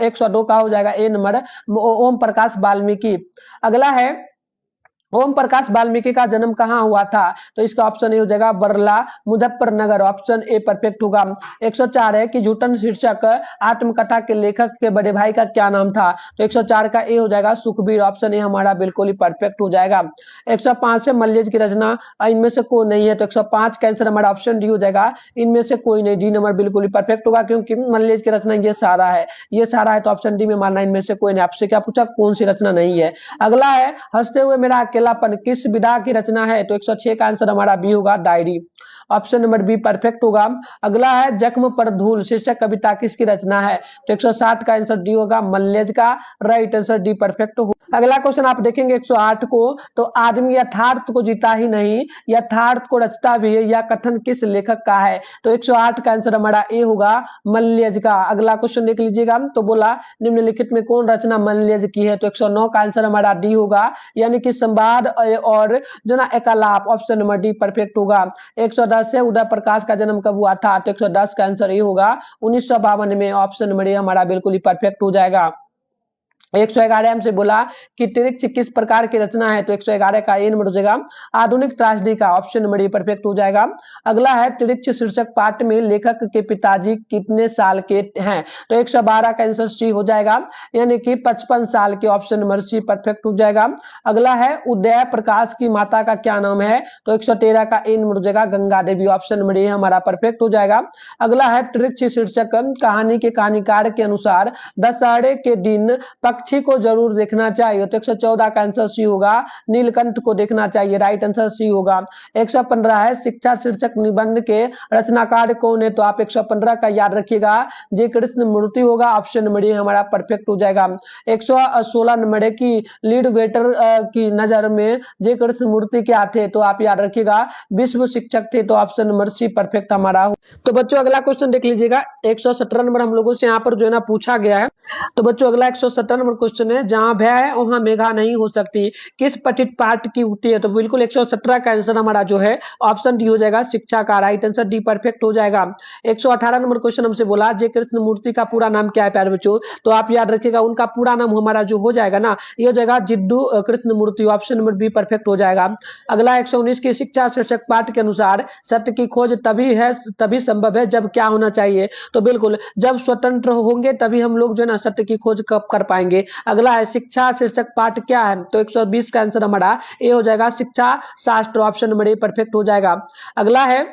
102 का हो जाएगा, ए नंबर, ओम प्रकाश वाल्मीकि। अगला है ओम प्रकाश वाल्मीकि का जन्म कहां हुआ था? तो इसका ऑप्शन ए हो जाएगा, Barla, Muzaffarnagar, option a perfect होगा। 104 है कि झूठन शीर्षक आत्मकथा के लेखक के बड़े भाई का क्या नाम था? तो 104 का ए हो जाएगा, सुखबीर, ऑप्शन ए हमारा बिल्कुल ही परफेक्ट हो जाएगा। 105 है मल्लेज की रचना इनमें से कोई नहीं है? तो 105 का आंसर हमारा ऑप्शन डी हो जाएगा, इनमें से कोई नहीं, डी नंबर बिल्कुल ही परफेक्ट होगा, क्योंकि मल्लेज की रचना ये सारा है, ये सारा है, तो ऑप्शन डी में मानना, इनमें से कोई नहीं। आपसे क्या पूछा, कौन सी रचना नहीं है? अगला है हंसते हुए मेरा अकेलापन किस विधा की रचना है? तो 106 का आंसर हमारा बी होगा, diary, option number B perfect होगा। अगला है जख्म पर धूल शीर्षक कविता किसकी रचना है? तो 107 का आंसर डी होगा, मल्लेज का। राइट आंसर डी परफेक्ट हो। अगला क्वेश्चन आप देखेंगे 108 को, तो आदमी यथार्थ को जीता ही नहीं यथार्थ को रचता भी है, यह कथन किस लेखक का है? तो 108 का आंसर हमारा ए होगा, मल्लेज का। अगला क्वेश्चन देख लीजिएगा, तो बोला निम्नलिखित में कौन रचना मल्लेज की है? तो 109 का आंसर हमारा डी होगा, यानी कि संवाद और जो ना एकालाप, ऑप्शन नंबर डी परफेक्ट होगा। 110 है उदय प्रकाश का जन्म कब हुआ था? तो 110 का आंसर ए होगा, 1952 में, ऑप्शन नंबर ए हमारा बिल्कुल ही परफेक्ट हो जाएगा। 111 हमसे बोला कि त्रिक्ष किस प्रकार की रचना है? तो 111 का ए नंबर हो जाएगा, आधुनिक त्रासदी का, ऑप्शन नंबर ए परफेक्ट हो जाएगा। अगला है त्रिक्ष शीर्षक पाठ में लेखक के पिताजी कितने साल के हैं? तो 112 का आंसर सी हो जाएगा, यानी कि 55 साल के, ऑप्शन नंबर सी परफेक्ट हो जाएगा। अगला है उदय प्रकाश की माता का क्या नाम है? तो 113 का ए नंबर हो जाएगा, गंगा देवी, ऑप्शन नंबर ए हमारा परफेक्ट हो जाएगा। अगला है त्रिक्ष शीर्षक कहानी के कहानीकार के अनुसार दशहरे के दिन पक्ष साक्षी को जरूर देखना चाहिए, तो 114 का आंसर सी होगा। नीलकंठ को देखना चाहिए, राइट आंसर सी होगा। 115 है शिक्षा शीर्षक निबंध के रचनाकार कौन है, तो आप 115 का याद रखिएगा, जे कृष्णमूर्ति होगा, ऑप्शन नंबर ए हमारा परफेक्ट हो जाएगा। 116 नंबर है कि लीड वेटर की नजर में जे कृष्णमूर्ति क्या थे, तो आप याद रखिएगा विश्व शिक्षक थे, तो ऑप्शन नंबर सी परफेक्ट हमारा। तो बच्चों अगला क्वेश्चन देख लीजिएगा, 117 नंबर हम लोगों से यहाँ पर जो है ना पूछा गया है। तो बच्चों अगला 117 नंबर क्वेश्चन है, जहां भय है वहां मेघा नहीं हो सकती, किस पठित पाठ की उक्ति है, तो बिल्कुल 117 का आंसर हमारा जो है ऑप्शन डी हो जाएगा, शिक्षा का, राइट आंसर डी परफेक्ट हो जाएगा। 118 नंबर क्वेश्चन हमसे बोला जे कृष्णमूर्ति का पूरा नाम क्या है प्यारे बच्चों, तो आप याद रखिएगा उनका पूरा नाम हमारा जो हो जाएगा ना, ये हो जाएगा Jiddu Krishnamurti, option number B perfect हो जाएगा। अगला 119 की शिक्षा शीर्षक पाठ के अनुसार सत्य की खोज तभी संभव है जब क्या होना चाहिए, तो बिल्कुल जब स्वतंत्र होंगे तभी हम लोग जो है ना सत्य की खोज कब कर पाएंगे। अगला है शिक्षा शीर्षक पाठ क्या है, तो 120 का आंसर हमारा ए हो जाएगा, शिक्षा शास्त्र, ऑप्शन नंबर ए परफेक्ट हो जाएगा। अगला है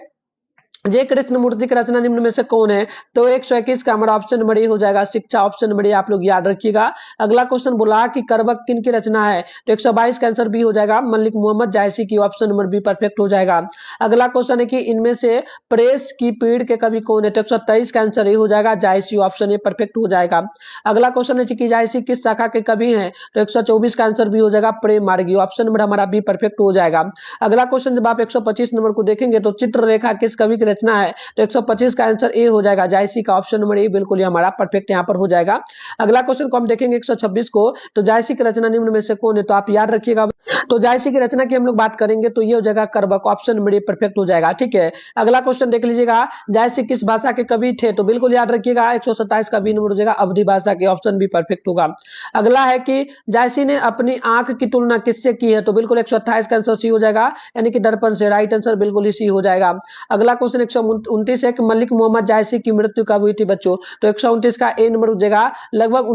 जे कृष्णमूर्ति की रचना निम्न में से कौन है, तो 121 का हमारा ऑप्शन नंबर ए हो जाएगा, शिक्षा, ऑप्शन नंबर ए आप लोग याद रखिएगा। अगला क्वेश्चन बोला कि करबक किन की रचना है, तो 122 का आंसर बी हो जाएगा, मलिक मोहम्मद जायसी की, ऑप्शन नंबर बी परफेक्ट हो जाएगा। अगला क्वेश्चन है कि इनमें से प्रेस की पीड़ के कवि कौन है, तो 123 का आंसर ए हो जाएगा, जायसी, ऑप्शन ए परफेक्ट हो जाएगा। अगला क्वेश्चन है कि जायसी किस शाखा के कवि है, तो 124 का आंसर बी हो जाएगा, प्रेम मार्गी, ऑप्शन नंबर हमारा बी परफेक्ट हो जाएगा। अगला क्वेश्चन जब आप 125 नंबर को देखेंगे तो चित्ररेखा किस कवि की रचना है, तो 125 का आंसर ए हो जाएगा, जायसी का, ऑप्शन नंबर ए बिल्कुल हमारा परफेक्ट यहाँ पर हो जाएगा। अगला क्वेश्चन को हम देखेंगे 126 को, तो जायसी की रचना निम्न में से कौन है, तो आप याद रखिएगा, तो जायसी की रचना की हम लोग बात करेंगे तो ये हो जाएगा करबक, ऑप्शन नंबर ए परफेक्ट हो जाएगा। ठीक है, अगला क्वेश्चन देख लीजिएगा, जायसी किस भाषा के कवि थे, तो बिल्कुल याद रखिएगा 127 का बी नंबर हो जाएगा, अवधी भाषा के, ऑप्शन बी परफेक्ट होगा। अगला है कि जायसी ने अपनी आंख की तुलना किससे की है, तो बिल्कुल 128 का आंसर सी हो जाएगा, यानी कि दर्पण से, राइट आंसर बिल्कुल इसी हो जाएगा। अगला क्वेश्चन 129 है कि मलिक मोहम्मद जायसी की मृत्यु कब हुई थी बच्चों, तो 129 का ए नंबर हो जाएगा, लगभग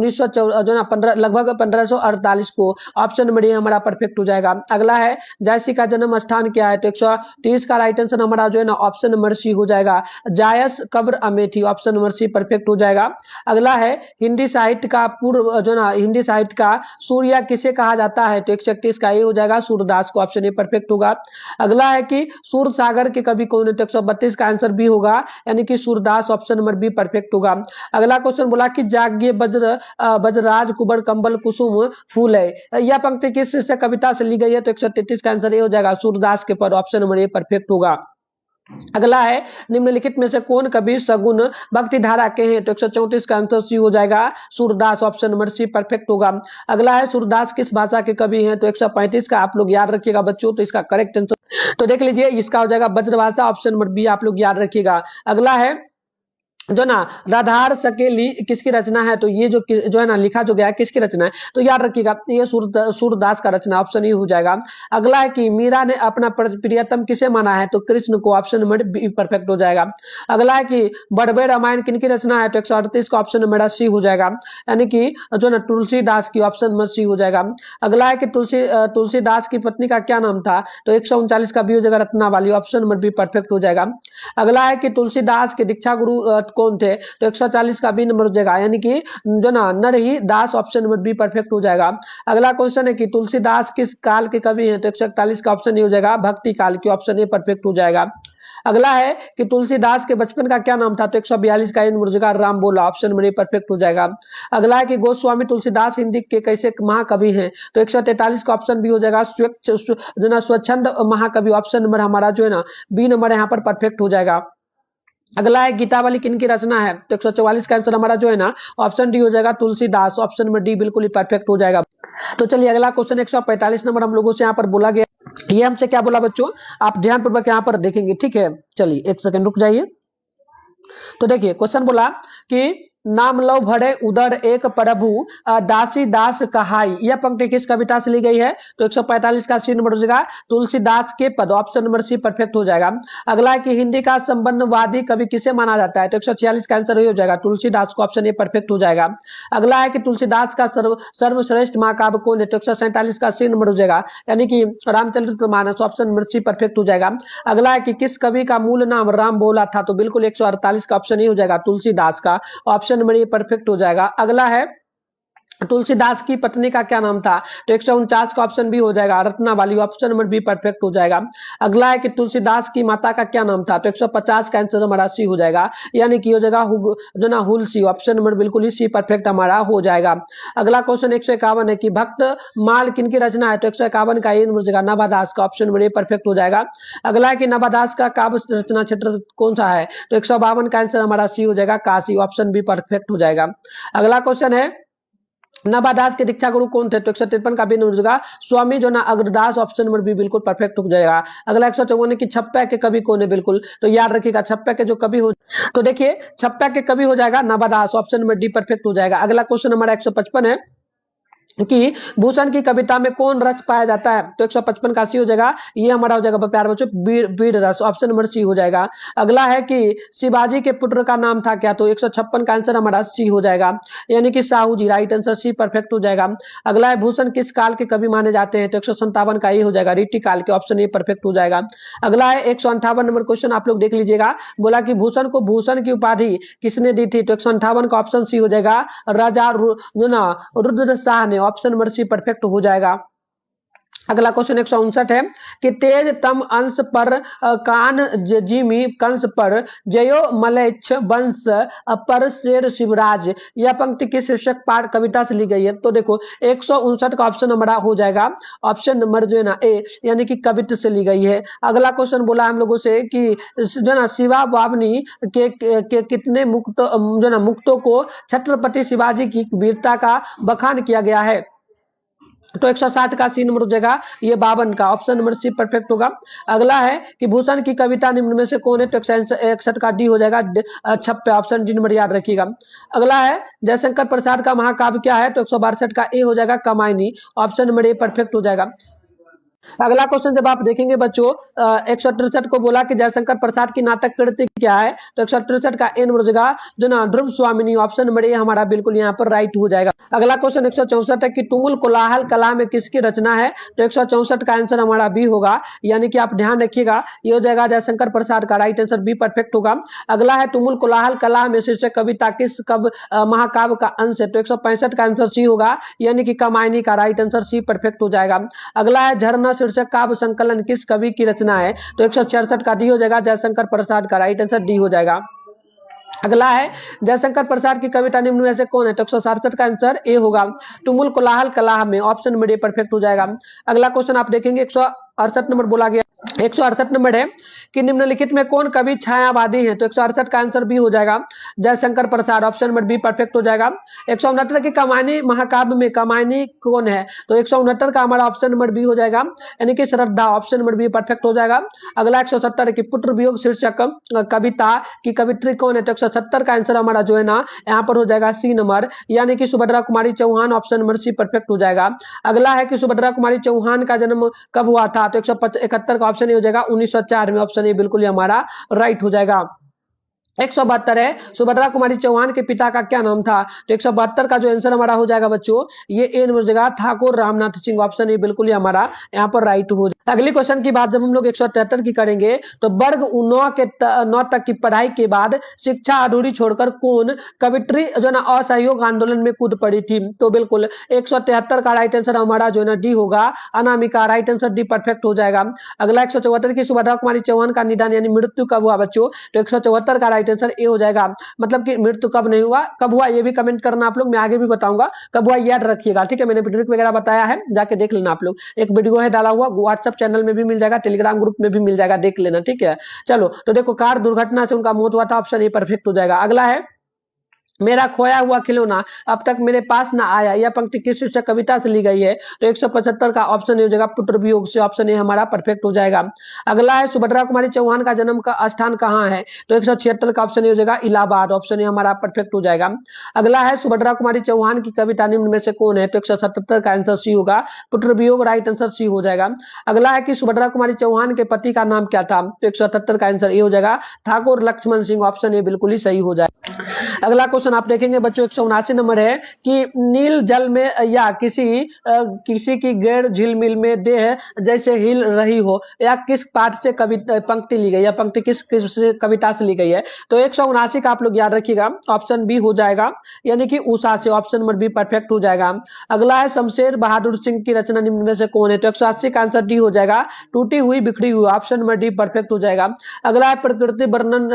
1548 को, ऑप्शन नंबर ए हमारा परफेक्ट हो जाएगा। अगला है जायसी का जन्म स्थान क्या है, तो 130 का राइट आंसर हमारा जो है ना ऑप्शन नंबर सी हो जाएगा, जायस कब्र Amethi, option number C perfect हो जाएगा। अगला है हिंदी साहित्य का पूर्व जो ना हिंदी साहित्य का सूर्या किसे कहा जाता है, तो 131 का ए हो जाएगा, सूरदास को, ऑप्शन ए परफेक्ट होगा। अगला है कि सूर सागर के कवि कौन है, तो 132 का आंसर बी होगा, यानी कि Surdas, option number B perfect होगा। अगला क्वेश्चन बोला कि जाग्ञे वज्रराज कुबर कंबल कुसुम फूल है, यह पंक्ति किस से कविता से ली गई है, तो 133 का आंसर ए हो जाएगा, सूरदास के पद, ऑप्शन नंबर ए परफेक्ट होगा। अगला है निम्नलिखित में से कौन कवि सगुन भक्ति धारा के हैं, तो 134 का आंसर सी हो जाएगा, Surdas, option number C perfect होगा। अगला है सूरदास किस भाषा के कवि हैं, तो 135 का आप लोग याद रखिएगा बच्चों, तो इसका करेक्ट आंसर तो देख लीजिए, इसका हो जाएगा ब्रजभाषा, ऑप्शन नंबर बी आप लोग याद रखिएगा। अगला है जो ना राधार सकेली किसकी रचना है, तो ये जो है ना लिखा जो गया है किसकी रचना है, तो याद रखिएगा ये सूरदास का रचना, ऑप्शन ई हो जाएगा। अगला है कि मीरा ने अपना प्रियतम किसे माना है, तो कृष्ण को, ऑप्शन नंबर बी परफेक्ट हो जाएगा। अगला है कि बड़बे रामायण किनकी रचना है, तो 138 का ऑप्शन नंबर सी हो जाएगा, यानी कि जो ना तुलसीदास की, ऑप्शन नंबर सी हो जाएगा। अगला है कि तुलसीदास की पत्नी का क्या नाम था, तो 139 का बी हो जाएगा, Ratnavali, option number B perfect हो जाएगा। अगला है कि तुलसीदास के दीक्षा गुरु कौन थे, तो 140 का बी नंबर हो जाएगा, यानी कि जो ना नरही दास, ऑप्शन नंबर बी परफेक्ट हो जाएगा। अगला क्वेश्चन है कि तुलसीदास किस काल के कवि हैं, तो 141 का ऑप्शन ए हो जाएगा, भक्ति काल की, ऑप्शन ए परफेक्ट हो जाएगा। अगला है कि तुलसीदास के बचपन का क्या नाम था, तो 142 का नंबर हो जाएगा, राम बोला, ऑप्शन नंबर ए परफेक्ट हो जाएगा। अगला है कि गोस्वामी तुलसीदास हिंदी के कैसे महाकवि हैं, तो 143 का ऑप्शन बी हो जाएगा, जो ना स्वच्छंद महाकवि, ऑप्शन नंबर हमारा जो है ना बी नंबर यहाँ पर परफेक्ट हो जाएगा। अगला है गीतावली किनकी रचना है, तो 144 का आंसर हमारा जो है ना ऑप्शन डी हो जाएगा, तुलसीदास, ऑप्शन नंबर डी बिल्कुल ही परफेक्ट हो जाएगा। तो चलिए अगला क्वेश्चन 145 नंबर हम लोगों से यहाँ पर बोला गया, ये हमसे क्या बोला बच्चों, आप ध्यानपूर्वक यहाँ पर देखेंगे। ठीक है, चलिए एक सेकंड रुक जाइए। तो देखिए क्वेश्चन बोला कि नाम लो भरे उदर एक प्रभु दासी दास कहाई, यह पंक्ति किस कविता से ली गई है, तो 145 का सी नंबर हो जाएगा, तुलसीदास के पद, ऑप्शन नंबर सी परफेक्ट हो जाएगा। अगला है कि हिंदी का संबंधवादी कवि किसे माना जाता है, तो 146 का आंसर हो जाएगा, तुलसीदास को, ऑप्शन ए परफेक्ट हो जाएगा। अगला है कि तुलसीदास का सर्वश्रेष्ठ महाकाव्य कौन है, तो 147 का सी नंबर हो जाएगा, यानी कि Ramcharitmanas, option number C perfect हो जाएगा। अगला है कि किस कवि का मूल नाम राम बोला था, तो बिल्कुल 148 का ऑप्शन ए हो जाएगा, तुलसीदास का, ऑप्शन नंबर ए परफेक्ट हो जाएगा। अगला है तुलसीदास की पत्नी का क्या नाम था? तो 149 का ऑप्शन बी हो जाएगा Ratnavali, option number B perfect हो जाएगा। अगला है कि तुलसीदास की माता का क्या नाम था? तो 150 का आंसर हमारा सी हो जाएगा, यानी कि हो जाएगा जो ना हुलसी, ऑप्शन नंबर बिल्कुल ही सी परफेक्ट हमारा हो जाएगा। अगला क्वेश्चन 151 है कि भक्त माल किनकी रचना है? तो 151 का ए नंबर जगह नवादास का, ऑप्शन नंबर ए परफेक्ट हो जाएगा। अगला है कि नवादास का काव्य रचना क्षेत्र कौन सा है? तो 152 का आंसर हमारा सी हो जाएगा काशी, ऑप्शन बी परफेक्ट हो जाएगा। अगला क्वेश्चन है नवादास के दीक्षा गुरु कौन थे? तो 153 का बी नंबर होगा स्वामी जो ना अग्रदास, ऑप्शन नंबर बी बिल्कुल परफेक्ट हो जाएगा। अगला 154 की छप्पा के कवि कौन है? बिल्कुल तो याद रखिएगा छप्पा के जो कवि हो, तो देखिए छप्पा के कवि हो जाएगा नवादास, ऑप्शन नंबर डी परफेक्ट हो जाएगा। अगला क्वेश्चन हमारा 155 है कि भूषण की कविता में कौन रस पाया जाता है? तो 155 का सी हो जाएगा, ये हमारा हो जाएगा प्यार बच्चों बीड़ रस, ऑप्शन नंबर सी हो जाएगा। अगला है कि शिवाजी के पुत्र का नाम था क्या? तो 156 का आंसर हमारा सी हो जाएगा, यानी कि साहू जी, राइट आंसर सी परफेक्ट हो जाएगा। अगला है भूषण किस काल के कवि माने जाते हैं? तो 157 का ये हो जाएगा रीति काल के, ऑप्शन ए परफेक्ट हो जाएगा। अगला है 158 नंबर क्वेश्चन, आप लोग देख लीजिएगा, बोला कि भूषण को भूषण की उपाधि किसने दी थी? तो 158 का ऑप्शन सी हो जाएगा राजा रुद्र शाह ने, ऑप्शन नंबर सी परफेक्ट हो जाएगा। अगला क्वेश्चन 159 है कि तेज तम अंश पर कान जिमी कंस पर जयो मलेच्छ वंश पर शेर शिवराज, यह पंक्ति किस शीर्षक पाठ कविता से ली गई है? तो देखो 159 का ऑप्शन हमारा हो जाएगा ऑप्शन नंबर जो है ना ए, यानी कि कवित्व से ली गई है। अगला क्वेश्चन बोला हम लोगों से कि जो ना शिवा बावनी के कितने मुक्त जो ना मुक्तों को छत्रपति शिवाजी की वीरता का बखान किया गया है? तो 160 का सी नंबर हो जाएगा ये 52 का, ऑप्शन नंबर सी परफेक्ट होगा। अगला है कि भूषण की कविता निम्न में से कौन है? तो 161 का डी हो जाएगा छप्पे, ऑप्शन डी नंबर याद रखिएगा। अगला है जयशंकर प्रसाद का महाकाव्य क्या है? तो 162 का ए हो जाएगा Kamayani, option number A perfect हो जाएगा। अगला क्वेश्चन जब आप देखेंगे बच्चों 163 को बोला कि जयशंकर प्रसाद की नाटक कृति क्या है? तो 163 का ए नंबर जगह जो ना ध्रुव स्वामिनी, ऑप्शन नंबर ए हमारा बिल्कुल यहाँ पर राइट हो जाएगा। अगला क्वेश्चन 164 है कि तुमुल कोलाहल कला में किसकी रचना है? तो 164 का आंसर हमारा बी होगा, यानी कि आप ध्यान रखिएगा ये हो जाएगा जयशंकर प्रसाद का, राइट आंसर बी परफेक्ट होगा। अगला है तुमुल कोलाहल कला में शीर्षक कविता किस महाकाव्य का अंश है? तो 165 का आंसर सी होगा, यानी कि कमायनी का, राइट आंसर सी परफेक्ट हो जाएगा। अगला है झरना शीर्षक काव्य संकलन किस कवि की रचना है? तो 166 का डी हो जाएगा जयशंकर प्रसाद का, राइट आंसर डी हो जाएगा। अगला है जयशंकर प्रसाद की कविता निम्न में से कौन है? तो 167 का आंसर ए होगा तुमुल कोलाहल कला में, ऑप्शन नंबर ए परफेक्ट हो जाएगा। अगला क्वेश्चन आप देखेंगे 168 नंबर बोला गया, 168 नंबर है कि निम्नलिखित में कौन कवि छायावादी है? तो 168 का आंसर बी हो जाएगा Jaishankar Prasad, option number B perfect हो जाएगा। 169 की कमायनी महाकाव्य में कमायनी कौन है? तो 169 का हमारा ऑप्शन नंबर बी हो जाएगा, यानी कि श्रद्धा, ऑप्शन नंबर बी परफेक्ट हो जाएगा। अगला 170 की पुत्र वियोग शीर्षक कविता की कवित्री कौन है? तो 170 का आंसर हमारा जो है ना यहाँ पर हो जाएगा सी नंबर, यानी कि Subhadra Kumari Chauhan, option number C perfect हो जाएगा। अगला है कि सुभद्रा कुमारी चौहान का जन्म कब हुआ था? तो 171 का ऑप्शन हो जाएगा 1904 में, ऑप्शन ए बिल्कुल हमारा राइट हो जाएगा। 172 है सुभद्रा कुमारी चौहान के पिता का क्या नाम था? तो 172 का जो आंसर हमारा हो जाएगा बच्चों ये ए नंबर जगह ठाकुर रामनाथ सिंह, ऑप्शन ए बिल्कुल ही हमारा यहाँ पर राइट हो जाएगा। अगली क्वेश्चन की बात जब हम लोग 173 की करेंगे तो वर्ग 9 तक की पढ़ाई के बाद शिक्षा अधूरी छोड़कर कौन कवित्री जो ना असहयोग आंदोलन में कूद पड़ी थी? तो बिल्कुल 173 का राइट आंसर हमारा जो है ना डी होगा Anamika, right answer D perfect हो जाएगा। अगला 174 की सुभद्रा कुमारी चौहान का निधन यानी मृत्यु कब हुआ बच्चों? तो 174 का राइट आंसर ए हो जाएगा, मतलब कि मृत्यु कब नहीं हुआ, कब हुआ ये भी कमेंट करना आप लोग, मैं आगे भी बताऊंगा कब हुआ याद रखिएगा, ठीक है। मैंने वीडियो वगैरह बताया है, जाके देख लेना आप लोग, एक वीडियो है डाला हुआ, व्हाट्सएप चैनल में भी मिल जाएगा, टेलीग्राम ग्रुप में भी मिल जाएगा, देख लेना, ठीक है। चलो तो देखो कार दुर्घटना से उनका मौत हुआ था, ऑप्शन ए परफेक्ट हो जाएगा। अगला है मेरा खोया हुआ खिलौना अब तक मेरे पास ना आया, यह पंक्ति किस शीर्षक कविता से ली गई है? तो 175 का ऑप्शन हो जाएगा पुत्र वियोग से, ऑप्शन ए हमारा परफेक्ट हो जाएगा। अगला है सुभद्रा कुमारी चौहान का जन्म का स्थान कहाँ है? तो 176 का ऑप्शन हो जाएगा इलाहाबाद, ऑप्शन ए हमारा परफेक्ट हो जाएगा। अगला है सुभद्रा कुमारी चौहान की कविता निम्न में से कौन है? तो 177 का आंसर सी होगा पुत्र वियोग, राइट आंसर सी हो जाएगा। अगला है कि सुभद्रा कुमारी चौहान के पति का नाम क्या था? तो 177 का आंसर ए हो जाएगा ठाकुर लक्ष्मण सिंह, ऑप्शन ए बिल्कुल ही सही हो जाएगा। अगला क्वेश्चन क्वेश्चन आप देखेंगे बच्चों 179 नंबर है कि नील जल में या किसी की गैर झिलमिल में देह जैसे हिल रही हो, या किस पाठ से कविता पंक्ति ली गई है, पंक्ति किस कविता से ली गई है। तो 179 का आप लोग याद रखिएगा, ऑप्शन बी हो जाएगा, यानी कि उषा से, ऑप्शन नंबर बी परफेक्ट हो जाएगा। अगला है शमशेर बहादुर सिंह की रचना निम्न में से कौन है, तो 180 का आंसर डी हो जाएगा, टूटी हुई बिखरी हुई, ऑप्शन नंबर डी परफेक्ट हो जाएगा। अगला है प्रकृति वर्णन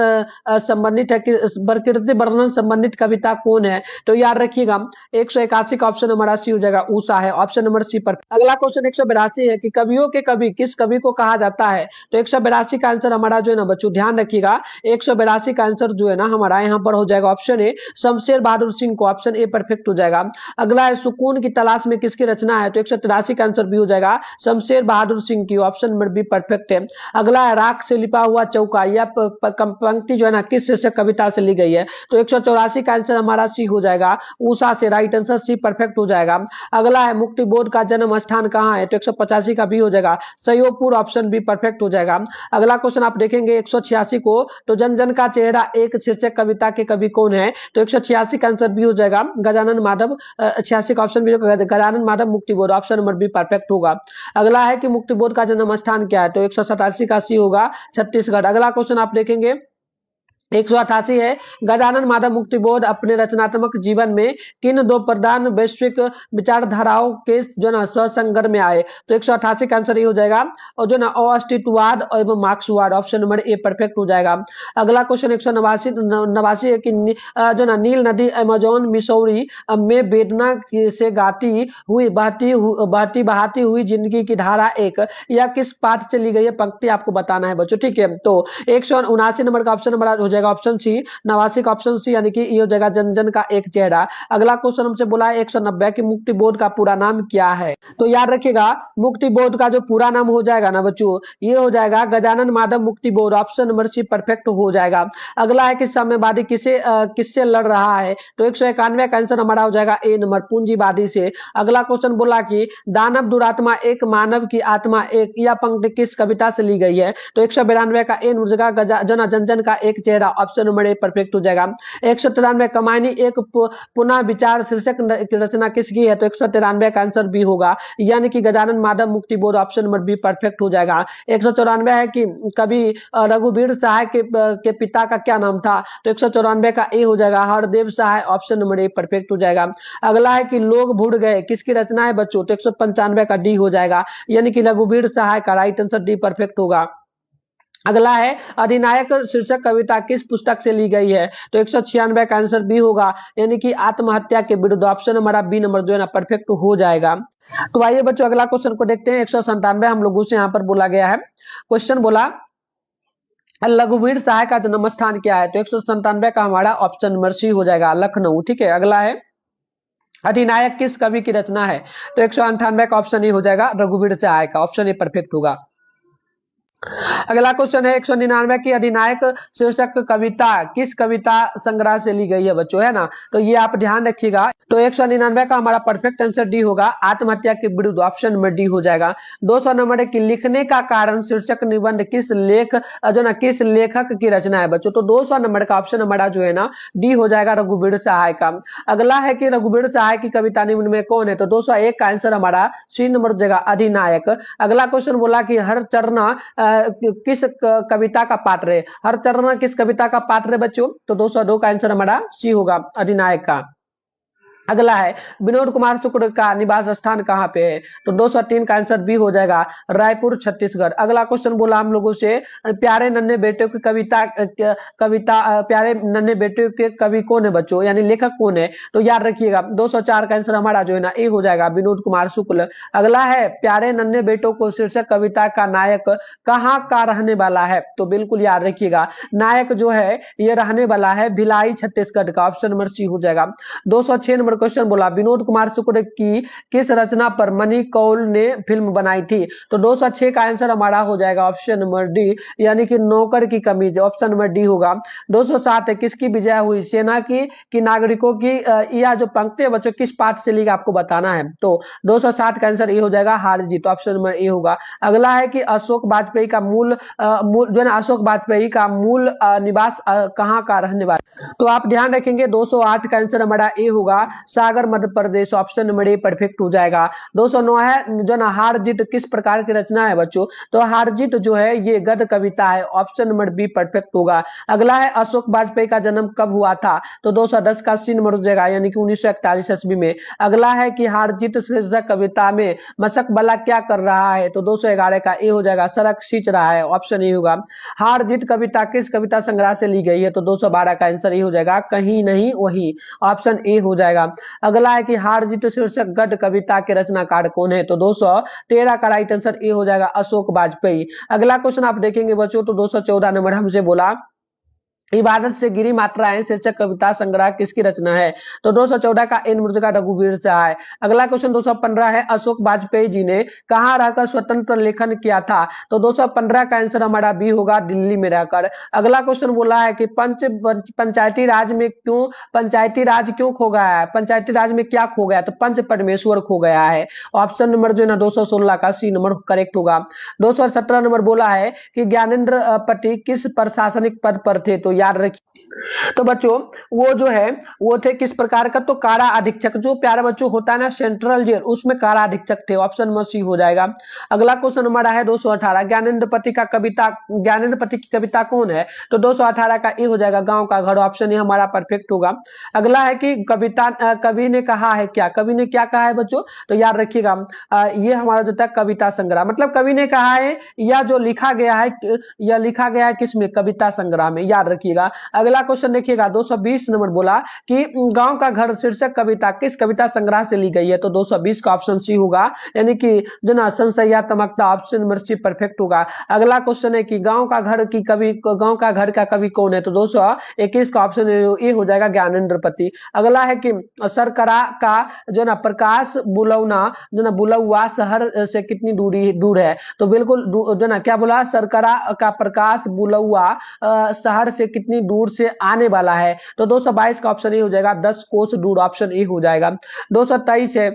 संबंधित है कि प्रकृति वर्णन संबंधित कविता कौन है, तो याद रखिएगा 181 का ऑप्शन नंबर सी हो जाएगा, उषा है, ऑप्शन नंबर सी पर। अगला क्वेश्चन 182 है कि कवियों के कवि किस कवि को कहा जाता है, तो 182 का आंसर हमारा जो है ना बच्चों ध्यान रखिएगा, 182 का आंसर जो है ना हमारा यहाँ पर हो जाएगा ऑप्शन ए शमशेर बहादुर सिंह को, ऑप्शन ए परफेक्ट हो जाएगा। अगला है सुकून की तलाश में किसकी रचना है, तो 183 का आंसर भी हो जाएगा शमशेर बहादुर सिंह की, ऑप्शन नंबर बी परफेक्ट है। अगला है राख से लिपा हुआ चौका, यह पंक्ति जो है ना किस शीर्षक कविता से ली गई है, तो 184 का आंसर हमारा सी हो जाएगा, उषा से, राइट आंसर सी परफेक्ट हो जाएगा। अगला है मुक्ति बोध का जन्म स्थान कहाँ है, तो 185 का भी हो जाएगा सयोपुर, ऑप्शन बी परफेक्ट हो जाएगा। अगला क्वेश्चन आप देखेंगे 186 को, तो जन जन का चेहरा एक शीर्षक कविता के कवि कौन है, तो 186 का आंसर भी हो जाएगा गजानन माधव, 86 का ऑप्शन भी Gajanan Madhav Muktibodh, option number B perfect होगा। अगला है कि मुक्तिबोध का जन्म स्थान क्या है, तो 187 का सी होगा छत्तीसगढ़। अगला क्वेश्चन आप देखेंगे 188 है गजानन माधव मुक्तिबोध अपने रचनात्मक जीवन में किन दो प्रधान वैश्विक विचारधाराओं के जो ना ससंगर्भ में आए, तो 188 का आंसर ये हो जाएगा, और जो ना अस्तित्ववाद एवं मार्क्सवाद, ऑप्शन नंबर ए परफेक्ट हो जाएगा। अगला क्वेश्चन 189 है कि जो ना नील नदी अमेजोन मिसौरी में वेदना से गाती हुई बहाती हुई जिंदगी की धारा एक, या किस पाठ से ली गई है पंक्ति आपको बताना है बच्चों, ठीक है। तो 179 नंबर का ऑप्शन नंबर हो जाएगा ऑप्शन सी, 89 का ऑप्शन सी, यानी कि ये हो जाएगा जन जन का एक चेहरा। अगला क्वेश्चन हमसे बोला है 190 की मुक्ति बोध का पूरा नाम क्या है, तो याद रखिएगा मुक्ति बोध का जो पूरा नाम हो जाएगा ना बच्चों, ये हो जाएगा गजानन माधव मुक्ति बोध, ऑप्शन नंबर सी परफेक्ट हो जाएगा। अगला है कि साम्यवादी किससे लड़ रहा है, तो 191 का आंसर हमारा हो जाएगा ए नंबर पूंजीवादी से। अगला क्वेश्चन बोला कि दानव दुरात्मा एक मानव की आत्मा एक, यह पंक्ति किस कविता से ली गई है, तो 192 का ए हो जाएगा जन जन का एक चेहरा, ऑप्शन नंबर ए परफेक्ट हो जाएगा। 193 कमानी एक पुनः विचार शीर्षक रचना किसकी है, तो 193 का आंसर बी होगा, यानी कि Gajanan Madhav Muktibodh, option number B perfect हो जाएगा। 194 है कि कवि रघुवीर सहाय के पिता का क्या नाम था, तो 194 का ए हो जाएगा हरदेव सहाय, ऑप्शन नंबर ए परफेक्ट हो जाएगा। अगला है कि लोग भूल गए किसकी रचना है बच्चों, तो 195 का डी हो जाएगा, यानी कि रघुवीर सहाय का, राइट आंसर डी परफेक्ट होगा। अगला है अधिनायक शीर्षक कविता किस पुस्तक से ली गई है, तो 196 का आंसर बी होगा, यानी कि आत्महत्या के विरुद्ध, ऑप्शन हमारा बी नंबर जो है ना परफेक्ट हो जाएगा। तो आइए बच्चों अगला क्वेश्चन को देखते हैं। 197 हम लोगों से यहाँ पर बोला गया है, क्वेश्चन बोला रघुवीर सहाय का जन्म स्थान क्या है, तो 197 का हमारा ऑप्शन नंबर सी हो जाएगा लखनऊ, ठीक है। अगला है अधिनायक किस कवि की रचना है, तो 198 का ऑप्शन ए हो जाएगा रघुवीर सहाय का, ऑप्शन ए परफेक्ट होगा। अगला क्वेश्चन है 199 की अधिनायक शीर्षक कविता किस कविता संग्रह से ली गई है बच्चों, है ना, तो ये आप ध्यान रखिएगा। तो 199 का हमारा परफेक्ट आंसर डी होगा आत्महत्या के विरुद्ध, ऑप्शन नंबर डी हो जाएगा। 200 नंबर है कि लिखने का कारण शीर्षक निबंध किस लेखक की रचना है बच्चों, तो 200 नंबर का ऑप्शन हमारा जो है ना डी हो जाएगा रघुवीर सहाय का। अगला है कि रघुवीर सहाय की कविता निम्न में कौन है, तो 201 का आंसर हमारा सी नंबर जगह अधिनायक। अगला क्वेश्चन बोला कि हर चरण किस कविता का पात्र है, हर चरण किस कविता का पात्र है बच्चों, तो 202 का आंसर हमारा सी होगा अधिनायक का। अगला है विनोद कुमार शुक्ल का निवास स्थान कहाँ पे है, तो 203 का आंसर बी हो जाएगा रायपुर छत्तीसगढ़। अगला क्वेश्चन बोला हम लोगों से प्यारे नन्हे बेटे की कविता प्यारे नन्हे बेटे के कवि कौन है बच्चों, यानी लेखक कौन है, तो याद रखिएगा 204 का आंसर हमारा जो है ना ए हो जाएगा विनोद कुमार शुक्ल। अगला है प्यारे नन्हे बेटों को शीर्षक कविता का नायक कहाँ का रहने वाला है, तो बिल्कुल याद रखिएगा नायक जो है ये रहने वाला है भिलाई छत्तीसगढ़ का, ऑप्शन नंबर सी हो जाएगा। 206 नंबर क्वेश्चन बोला विनोद कुमार शुक्ल की किस रचना पर मनी कौल ने फिल्म बनाई थी? तो 206 का आंसर हमारा हो जाएगा ऑप्शन नंबर डी, यानी कि नौकर की कमीज, ऑप्शन नंबर डी होगा। 207 है किसकी विजय हुई, सेना की कि नागरिकों की? यह जो पंक्ति है बच्चों किस पाठ से ली आपको बताना है। तो 207 का आंसर ए हो जाएगा हार जीत, ऑप्शन नंबर ए होगा। अगला है कि अशोक वाजपेयी का मूल जो है ना, अशोक वाजपेयी का मूल निवास कहाँ का रहने वाला? तो आप ध्यान रखेंगे 208 का आंसर हमारा ए होगा, सागर Madhya Pradesh, option number A perfect हो जाएगा। 209 है जो ना हार जीत किस प्रकार की रचना है बच्चों? तो हार जीत जो है ये गद्य कविता है, ऑप्शन नंबर बी परफेक्ट होगा। अगला है अशोक वाजपेयी का जन्म कब हुआ था? तो 210 का सी नंबर हो जाएगा, यानी कि 1941 ईस्वी में। अगला है कि हार जीत शीर्षक कविता में मशक बला क्या कर रहा है? तो 211 का ए हो जाएगा, सड़क सींच रहा है, ऑप्शन ए होगा। हार जीत कविता किस कविता संग्रह से ली गई है? तो 212 का आंसर ए हो जाएगा, कहीं नहीं वही, ऑप्शन ए हो जाएगा। अगला है कि हार जीत शीर्षक गद्य कविता के रचनाकार कौन है? तो 213 का राइट आंसर ए हो जाएगा, अशोक वाजपेयी। अगला क्वेश्चन आप देखेंगे बच्चों तो 214 नंबर हमसे बोला इबादत से गिरी मात्राएं शीर्षक कविता संग्रह किसकी रचना है? तो 214 का एन मुर्तजा रघुवीर सहाय। अगला क्वेश्चन 215 है अशोक वाजपेयी जी ने कहां रहकर स्वतंत्र लेखन किया था? तो 215 का आंसर हमारा बी होगा, दिल्ली में रहकर। अगला क्वेश्चन बोला है कि पंचायती राज क्यों खो गया है? पंचायती राज में क्या खो गया? तो पंच परमेश्वर खो गया है, ऑप्शन नंबर जो है ना 216 का सी नंबर करेक्ट होगा। 217 नंबर बोला है कि ज्ञानेंद्र पति किस प्रशासनिक पद पर थे? तो याद रखिए तो बच्चों वो जो है वो थे किस प्रकार का? तो कारा अधीक्षक, जो प्यारे बच्चों होता है ना सेंट्रल जेल, उसमें कारा अधीक्षक थे, ऑप्शन नंबर सी हो जाएगा। अगला क्वेश्चन हमारा है 218 ज्ञानेंद्र पति की कविता कौन है? तो 218 का ए हो जाएगा, गांव का घर, ऑप्शन ए हमारा परफेक्ट होगा। अगला है कि कवि ने कहा है क्या? कवि ने क्या कहा है बच्चों? तो याद रखिएगा ये हमारा जो था कविता संग्रह, मतलब कवि ने कहा है या जो लिखा गया है किसमें? कविता संग्रह में, याद रखिएगा। अगला क्वेश्चन देखिएगा 220 नंबर बोला कि गांव का घर शीर्षक कविता किस कविता संग्रह से ली गई है? तो 220 का ऑप्शन सी होगा, यानी कि जो ना संशया तमकता, ऑप्शन नंबर सी परफेक्ट होगा। अगला क्वेश्चन है कि गांव का घर का कवि कौन है? तो 221 का ऑप्शन ए हो जाएगा, ज्ञानेंद्र पति। अगला है कि सरकरा का जो ना प्रकाश बुलौना जो ना बुलौआ शहर से कितनी दूर है? तो बिल्कुल जो ना क्या बोला, सरकरा का प्रकाश बुलौआ शहर से कितनी दूर से आने वाला है? तो 222 का ऑप्शन ए हो जाएगा, 10 कोस दूर, ऑप्शन ए हो जाएगा। 223 है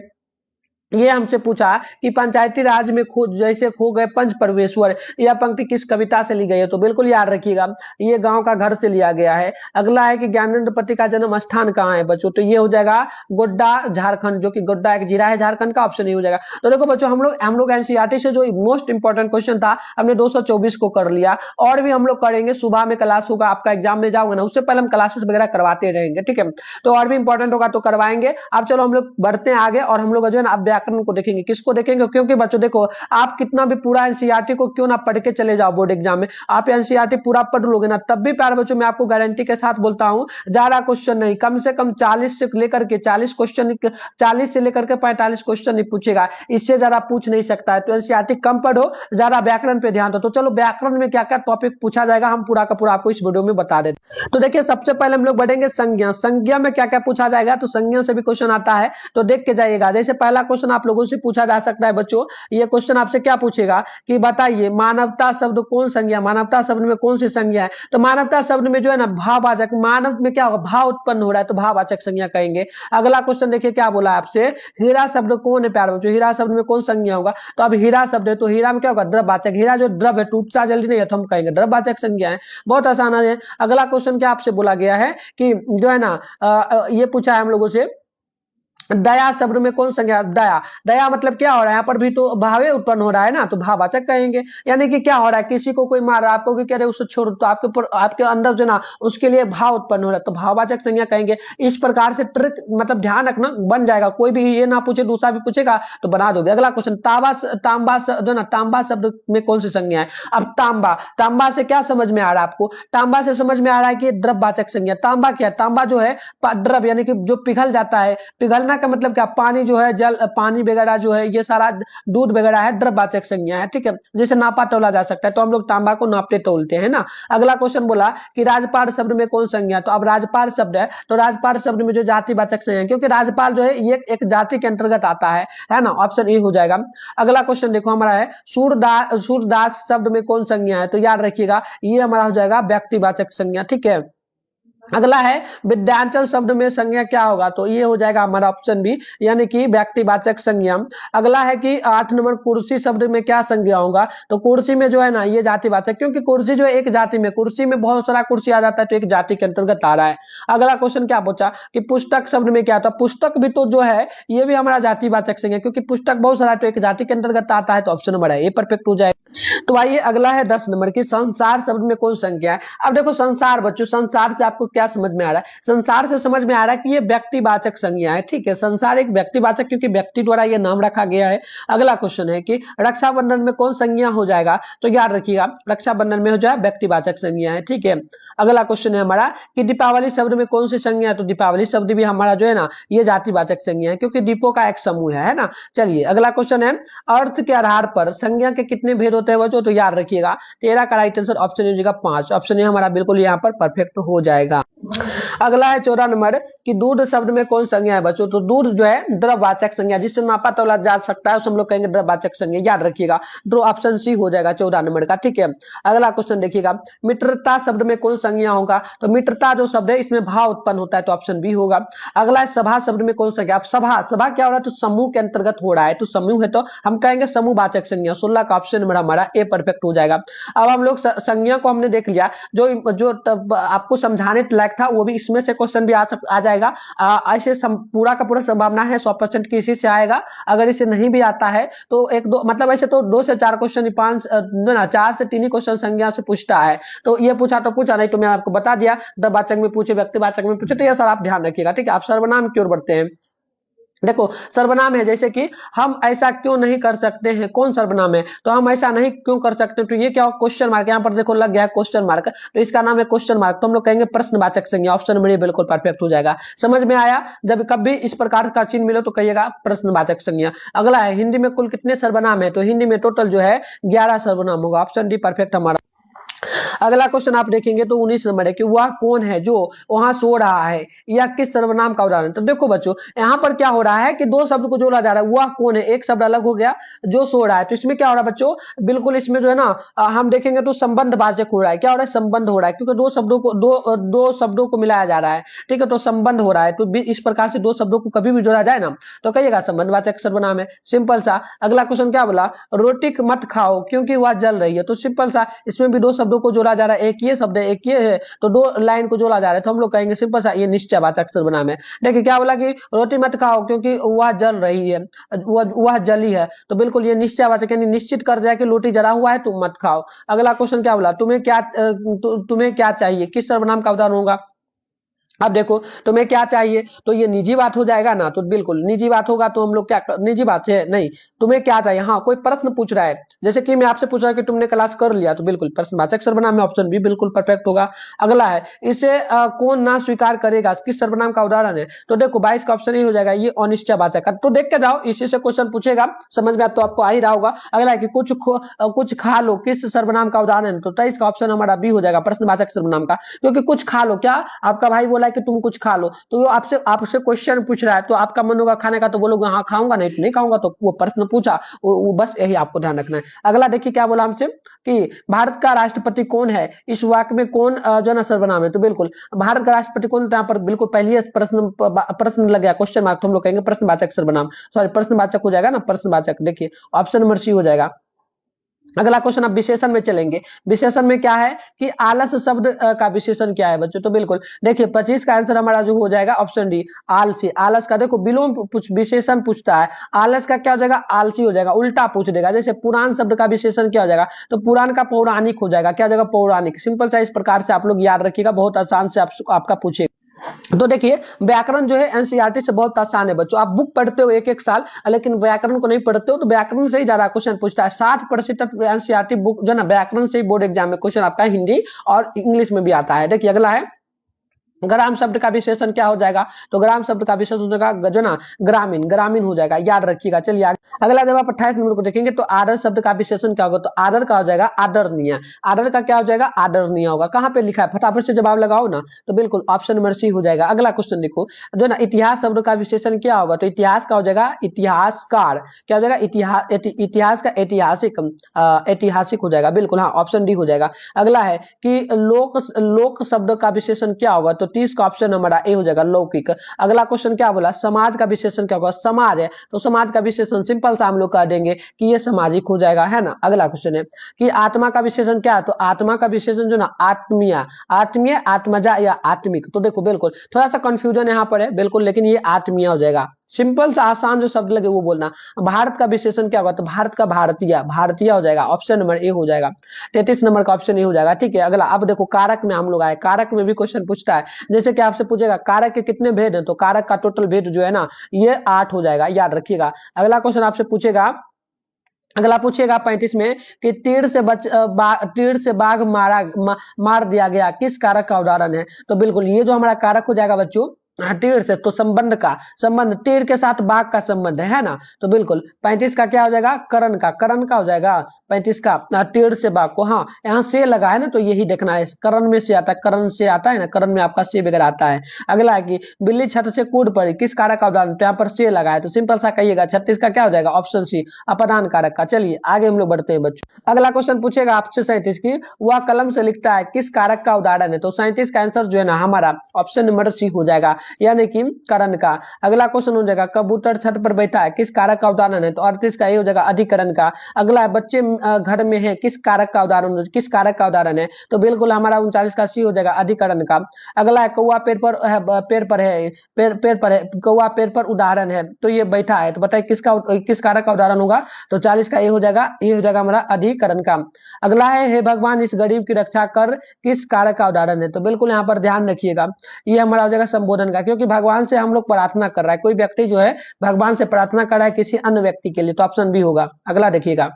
ये हमसे पूछा कि पंचायती राज में जैसे खो गए पंच परमेश्वर, यह पंक्ति किस कविता से ली गई है? तो बिल्कुल याद रखिएगा ये गांव का घर से लिया गया है। अगला है कि ज्ञानेंद्र पति का जन्म स्थान कहाँ है बच्चों? तो ये हो जाएगा गोड्डा झारखंड, जो कि गोड्डा एक जिला है झारखंड का, ऑप्शन ए हो जाएगा। तो देखो बच्चों हम लोग एनसीईआरटी से जो मोस्ट इंपॉर्टेंट क्वेश्चन था हमने 224 को कर लिया, और भी हम लोग करेंगे। सुबह में क्लास होगा, आपका एग्जाम में जाओगे ना उससे पहले हम क्लासेस वगैरह करवाते रहेंगे, ठीक है? तो और भी इंपॉर्टेंट होगा तो करवाएंगे। अब चलो हम लोग बढ़ते हैं आगे, और हम लोग जो है ना व्याकरण को देखेंगे। किसको देखेंगे? क्योंकि बच्चों देखो आप कितना भी पूरा एनसीईआरटी को क्यों ना पढ़ के चले जाओ बोर्ड एग्जाम में, आप एनसीईआरटी पूरा पढ़ लोगे ना तब भी प्यारे बच्चों मैं आपको गारंटी के साथ बोलता हूं ज्यादा क्वेश्चन नहीं, कम से कम 40 से लेकर के 40 क्वेश्चन, 40 से लेकर के 45 क्वेश्चन नहीं पूछेगा, इससे ज्यादा पूछ नहीं सकता है। तो एनसीईआरटी कम पढ़ो, ज्यादा व्याकरण पे ध्यान दो। तो चलो व्याकरण में क्या क्या टॉपिक पूछा जाएगा हम पूरा का पूरा आपको इस वीडियो में बता देते। तो देखिए सबसे पहले हम लोग बढ़ेंगे संज्ञा में क्या क्या पूछा जाएगा। तो संज्ञा से भी क्वेश्चन आता है, तो देख के जाइएगा। जैसे पहला क्वेश्चन आप लोगों से पूछा जा सकता है बच्चों, ये क्वेश्चन आपसे क्या पूछेगा कि बताइए मानवता शब्द कौन संज्ञा, मानवता शब्द में कौन सी संज्ञा है? तो मानवता शब्द में जो है ना भाववाचक, मानव में क्या होगा, भाव उत्पन्न हो रहा है तो भाववाचक संज्ञा कहेंगे। अगला क्वेश्चन देखिए क्या बोला आपसे, हीरा शब्द कौन है प्यारे बच्चों? हीरा शब्द में कौन संज्ञा होगा? तो अब हीरा शब्द है तो हीरा में क्या होगा, द्रववाचक। हीरा जो द्रव है, टूटता जल्दी नहीं है तो हम कहेंगे द्रववाचक संज्ञा है। बहुत आसान है। अगला क्वेश्चन क्या आपसे बोला गया है कि जो है ना ये पूछा है हम लोगों से, दया शब्द में कौन संज्ञा? दया मतलब क्या हो रहा है यहाँ पर भी तो भावे उत्पन्न हो रहा है ना, तो भाववाचक कहेंगे। यानी कि क्या हो रहा है, किसी को कोई मार रहा है आपको कि कह रहे उसे छोड़, तो आपके अंदर जो ना उसके लिए भाव उत्पन्न हो रहा है तो भाववाचक संज्ञा कहेंगे। इस प्रकार से ट्रिक मतलब ध्यान रखना बन जाएगा, कोई भी ये ना पूछे दूसरा भी पूछेगा तो बना दोगे। अगला क्वेश्चन तांबा जो ना तांबा शब्द में कौन सी संज्ञा है? अब तांबा से क्या समझ में आ रहा है आपको? तांबा से समझ में आ रहा है कि द्रववाचक संज्ञा। तांबा क्या है? तांबा जो है द्रव, यानी कि जो पिघल जाता है, पिघलना का मतलब क्या, पानी जो है, जल, पानी वगैरह जो है, ये सारा दूध वगैरह है, द्रव्यवाचक संज्ञा है, ठीक है। जैसे नापा तोला जा सकता है, तो हम लोग तांबा को नापते तोलते हैं ना। अगला क्वेश्चन बोला कि राजपाट शब्द में कौन संज्ञा, तो अब राजपाट शब्द है, तो राजपाट शब्द में जो जातिवाचक संज्ञा है, क्योंकि राजपाल जो है ये एक जाति के अंतर्गत आता है ना। ऑप्शन ए हो जाएगा। अगला क्वेश्चन देखो हमारा है सूरदास शब्द में कौन संज्ञा है, तो याद रखिएगा ये हमारा हो जाएगा व्यक्तिवाचक संज्ञा, ठीक है। अगला है विद्यांचल शब्द में संज्ञा क्या होगा, तो ये हो जाएगा हमारा ऑप्शन बी, यानी कि व्यक्तिवाचक संज्ञा। अगला है कि 8 नंबर कुर्सी शब्द में क्या संज्ञा होगा, तो कुर्सी में जो है ना ये जातिवाचक, क्योंकि कुर्सी जो है एक जाति में, कुर्सी में बहुत सारा कुर्सी आ जाता है तो एक जाति के अंतर्गत आ रहा है। अगला क्वेश्चन क्या पूछा कि पुस्तक शब्द में क्या था, पुस्तक भी तो जो है ये भी हमारा जातिवाचक संज्ञा, क्योंकि पुस्तक बहुत सारा तो एक जाति के अंतर्गत आता है, तो ऑप्शन नंबर है ये परफेक्ट हो जाएगा। तो आइए अगला है 10 नंबर की संसार शब्द में कौन संज्ञा है। अब देखो संसार बच्चों, संसार से आपको क्या समझ में आ रहा है, संसार से समझ में आ रहा है कि ये व्यक्तिवाचक संज्ञा है, ठीक है। संसार एक व्यक्तिवाचक, क्योंकि व्यक्ति द्वारा ये नाम रखा गया है। अगला क्वेश्चन है कि रक्षाबंधन में कौन संज्ञा हो जाएगा, तो याद रखिएगा रक्षाबंधन में हो जाए व्यक्तिवाचक संज्ञा है, ठीक है। अगला क्वेश्चन है हमारा कि दीपावली शब्द में कौन सी संज्ञा है, तो दीपावली शब्द भी हमारा जो है ना ये जातिवाचक संज्ञा है, क्योंकि दीपों का एक समूह है ना। चलिए अगला क्वेश्चन है अर्थ के आधार पर संज्ञा के कितने भेद होते हैं बच्चों, तो याद रखिएगा 13 का राइट आंसर ऑप्शन हो जाएगा 5। ऑप्शन ए हमारा बिल्कुल यहाँ पर परफेक्ट हो जाएगा। अगला है 14 नंबर कि दूध शब्द में कौन संज्ञा है बच्चों, तो दूध जो है द्रव्यवाचक संज्ञा, जिससे नापा तोला जा सकता है उसे हम लोग कहेंगे द्रव्यवाचक संज्ञा, याद रखिएगा। तो ऑप्शन सी हो जाएगा 14 नंबर का, ठीक है। अगला क्वेश्चन देखिएगा मित्रता शब्द में कौन संज्ञा होगा, तो मित्रता जो शब्द है इसमें भाव उत्पन्न होता है, तो ऑप्शन बी होगा। अगला है सभा शब्द में कौन संज्ञा, सभा, सभा क्या हो रहा है, तो समूह के अंतर्गत हो रहा है, तो समूह है तो हम कहेंगे समूहवाचक संज्ञा। 16 का ऑप्शन नंबर हमारा ए परफेक्ट हो जाएगा। अब हम लोग संज्ञा को हमने देख लिया, जो आपको समझाने लायक था वो भी इसमें से क्वेश्चन भी आ जाएगा। ऐसे पूरा का पूरा संभावना है 100% की इसी से आएगा। अगर इसे नहीं भी आता है तो एक दो, मतलब ऐसे तो 2 से 4 क्वेश्चन, 4 से 3 ही क्वेश्चन संज्ञा से पूछता है, तो ये पूछा तो पूछा, नहीं तो मैं आपको बता दिया द्रव्यवाचक में पूछे, व्यक्तिवाचक में पूछे, तो ये सर आप ध्यान रखिएगा, ठीक है। आप सर्वनाम क्यों बढ़ते हैं, देखो सर्वनाम है, जैसे कि हम ऐसा क्यों नहीं कर सकते हैं, कौन सर्वनाम है, तो हम ऐसा नहीं क्यों कर सकते, तो ये क्या क्वेश्चन मार्क, यहाँ पर देखो लग गया है क्वेश्चन मार्क, तो इसका नाम है क्वेश्चन मार्क, तो हम लोग कहेंगे प्रश्नवाचक संज्ञा। ऑप्शन नंबर बिल्कुल परफेक्ट हो जाएगा। समझ में आया, जब कभी इस प्रकार का चिन्ह मिले तो कहिएगा प्रश्नवाचक संज्ञा। अगला है हिंदी में कुल कितने सर्वनाम है, तो हिंदी में टोटल जो है 11 सर्वनाम होगा। ऑप्शन डी परफेक्ट हमारा। अगला क्वेश्चन आप देखेंगे तो 19 नंबर है कि वह कौन है जो वहां सो रहा है, यह किस सर्वनाम का उदाहरण। तो देखो बच्चों यहाँ पर क्या हो रहा है कि 2 शब्द को जोड़ा जा रहा है, वह कौन है एक शब्द अलग हो गया, जो सो रहा है, तो इसमें क्या हो रहा है बच्चों, बिल्कुल इसमें जो है ना हम देखेंगे तो संबंध वाचक हो रहा है। क्या हो रहा है, संबंध हो रहा है, क्योंकि दो शब्दों को मिलाया जा रहा है, ठीक है, तो संबंध हो रहा है। तो इस प्रकार से 2 शब्दों को कभी भी जोड़ा जाए ना तो कहिएगा संबंधवाचक सर्वनाम है, सिंपल सा। अगला क्वेश्चन क्या बोला, रोटी मत खाओ क्योंकि वह जल रही है, तो सिंपल सा, इसमें भी 2 शब्दों को जोड़ा जा रहा है, एक ये शब्द है एक ये है, तो 2 लाइन को जोड़ा जा रहा है, तो हम लोग कहेंगे सिंपल सा ये निश्चयवाचक सर्वनाम है। देखिए क्या बोला कि रोटी मत खाओ क्योंकि वह जल रही है, वह जली है, तो बिल्कुल ये निश्चयवाचक, यानी निश्चित कर दिया कि रोटी जला हुआ है तुम मत खाओ। अगला क्वेश्चन क्या बोला, तुम्हें क्या चाहिए, किस सर्वनाम का उदाहरण होगा। अब देखो तुम्हें क्या चाहिए, तो ये निजी बात हो जाएगा ना, तो बिल्कुल निजी बात होगा तो हम लोग क्या, निजी बात है नहीं, तुम्हें क्या चाहिए, हाँ कोई प्रश्न पूछ रहा है, जैसे कि मैं आपसे पूछ रहा हूं कि तुमने क्लास कर लिया, तो बिल्कुल प्रश्नवाचक सर्वनाम में ऑप्शन बी बिल्कुल परफेक्ट होगा। अगला है इसे कौन ना स्वीकार करेगा, किस सर्वनाम का उदाहरण है, तो देखो 22 का ऑप्शन ही हो जाएगा, ये अनिश्चयवाचक। तो देख के जाओ, इसी से क्वेश्चन पूछेगा, समझ में तो आपको आ ही रहा होगा। अगला है कि कुछ खा लो, किस सर्वनाम का उदाहरण है, तो 23 का ऑप्शन हमारा बी हो जाएगा, प्रश्नवाचक सर्वनाम का, क्योंकि कुछ खा लो, क्या आपका भाई बोला कि तुम कुछ खा लो, तो वो आपसे क्वेश्चन पूछ रहा है, तो आपका मन होगा खाने का, तो बोलोगे हाँ खाऊंगा, नहीं खाऊंगा, तो वो प्रश्न पूछा, वो बस यही आपको ध्यान रखना है। अगला देखिए क्या बोला हमसे कि भारत का राष्ट्रपति कौन है, इस वाक्य में कौन जो ना सर्वनाम है, तो बिल्कुल भारत का राष्ट्रपति कौन, यहाँ पर बिल्कुल पहले प्रश्न लग गया क्वेश्चन मार्क, तो हम लोग कहेंगे प्रश्नवाचक सर्वनाम, सॉरी प्रश्नवाचक हो जाएगा ना, प्रश्नवाचक। देखिए ऑप्शन नंबर सी हो जाएगा। अगला क्वेश्चन अब विशेषण में चलेंगे। विशेषण में क्या है कि आलस शब्द का विशेषण क्या है बच्चों, तो बिल्कुल देखिए 25 का आंसर हमारा जो हो जाएगा ऑप्शन डी आलसी। आलस का देखो विलोम विशेषण पूछता है, आलस का क्या हो जाएगा, आलसी हो जाएगा, उल्टा पूछ देगा। जैसे पुराण शब्द का विशेषण क्या हो जाएगा, तो पुराण का पौराणिक हो जाएगा, क्या हो जाएगा, पौराणिक। सिंपल सा इस प्रकार से आप लोग याद रखिएगा, बहुत आसान से आपका पूछेगा। तो देखिए व्याकरण जो है एनसीईआरटी से बहुत आसान है बच्चों, आप बुक पढ़ते हो एक साल, लेकिन व्याकरण को नहीं पढ़ते हो, तो व्याकरण से ही ज्यादा क्वेश्चन पूछता है। 60% एनसीईआरटी बुक जो ना व्याकरण से ही बोर्ड एग्जाम में क्वेश्चन आपका हिंदी और इंग्लिश में भी आता है। देखिए अगला है ग्राम शब्द का विशेषण क्या हो जाएगा, तो ग्राम शब्द का विशेषण हो जाएगा जो ना ग्रामीण, ग्रामीण हो जाएगा, याद रखिएगा। चलिए अगला जब आप 28 नंबर को देखेंगे तो आदर शब्द का विशेषण क्या होगा, तो आदर का हो जाएगा आदरणीय। आदर का क्या हो जाएगा, आदरणीय होगा। कहां पे लिखा है, फटाफट से जवाब लगाओ ना, तो बिल्कुल ऑप्शन नंबर सी हो जाएगा। अगला क्वेश्चन देखो, जो ना इतिहास शब्द का विशेषण क्या होगा, तो इतिहास का हो जाएगा इतिहासकार। क्या हो जाएगा, इतिहास का ऐतिहासिक, ऐतिहासिक हो जाएगा, बिल्कुल हाँ, ऑप्शन डी हो जाएगा। अगला है कि लोक शब्द का विशेषण क्या होगा, तो 30 का ऑप्शन हमारा ए हो जाएगा, लौकिक। अगला क्वेश्चन क्या बोला, समाज का विशेषण क्या होगा, समाज है तो समाज का विशेषण सिंपल सा हम लोग कह देंगे कि ये सामाजिक हो जाएगा, है ना। अगला क्वेश्चन है कि आत्मा का विशेषण क्या है, तो आत्मा का विशेषण जो ना आत्मीय, आत्मीय, आत्मजा या आत्मिक। तो देखो बिल्कुल थोड़ा सा कंफ्यूजन यहाँ पर है बिल्कुल, लेकिन ये आत्मीय हो जाएगा। सिंपल सा आसान जो शब्द लगे वो बोलना। भारत का विशेषण क्या होगा, तो भारत का भारतीय, भारतीय हो जाएगा, ऑप्शन नंबर ए हो जाएगा। 33 नंबर का ऑप्शन ए हो जाएगा, ठीक है। अगला अब देखो कारक में हम लोग आए, कारक में भी क्वेश्चन पूछता है, जैसे कि आपसे पूछेगा कारक के कितने भेद हैं, तो कारक का टोटल भेद जो है ना ये 8 हो जाएगा, याद रखिएगा। अगला क्वेश्चन आपसे पूछेगा, अगला पूछेगा 35 में कि तीर से बाघ मार दिया गया, किस कारक का उदाहरण है, तो बिल्कुल ये जो हमारा कारक हो जाएगा बच्चों तीर से, तो संबंध का, संबंध तीर के साथ बाघ का संबंध है ना, तो बिल्कुल 35 का क्या हो जाएगा, करण का, करण का हो जाएगा 35 का, तीर से बाघ को, हाँ यहाँ से लगा है ना, तो यही देखना है, करण में से आता है, करण से आता है ना, करण में आपका से वगैरह आता है। अगला है कि बिल्ली छत से कूद पड़ी, किस कारक का उदाहरण, तो यहाँ पर से लगा है, तो सिंपल सा कहिएगा 36 का क्या हो जाएगा, ऑप्शन सी अपदान कारक का। चलिए आगे हम लोग बढ़ते हैं बच्चों। अगला क्वेश्चन पूछेगा आपसे 37 की, वह कलम से लिखता है, किस कारक का उदाहरण है, तो 37 का आंसर जो है ना हमारा ऑप्शन नंबर सी हो जाएगा, यानी कि करण का। अगला क्वेश्चन हो जाएगा कबूतर छत पर बैठा है, किस कारक का उदाहरण है, तो 38 का ये हो जाएगा अधिकरण का। अगला है बच्चे घर में है, किस कारक का उदाहरण, किस कारक का उदाहरण है, तो बिल्कुल हमारा 39 का सी हो जाएगा अधिकरण का। अगला है कौवा पेड़ पर है, पेड़ पर है, कौवा पेड़ पर उदाहरण है, तो ये बैठा है, तो बताइए किस कारक का उदाहरण होगा, तो 40 का ये हो जाएगा, ये हो जाएगा हमारा अधिकरण का। अगला है हे भगवान इस गरीब की रक्षा कर, किस कारक का उदाहरण है, तो बिल्कुल यहाँ पर ध्यान रखिएगा, ये हमारा हो जाएगा संबोधन का, क्योंकि भगवान से हम लोग प्रार्थना कर रहा है, कोई व्यक्ति जो है भगवान से प्रार्थना कर रहा है किसी अन्य व्यक्ति के लिए, तो ऑप्शन बी होगा। अगला देखिएगा,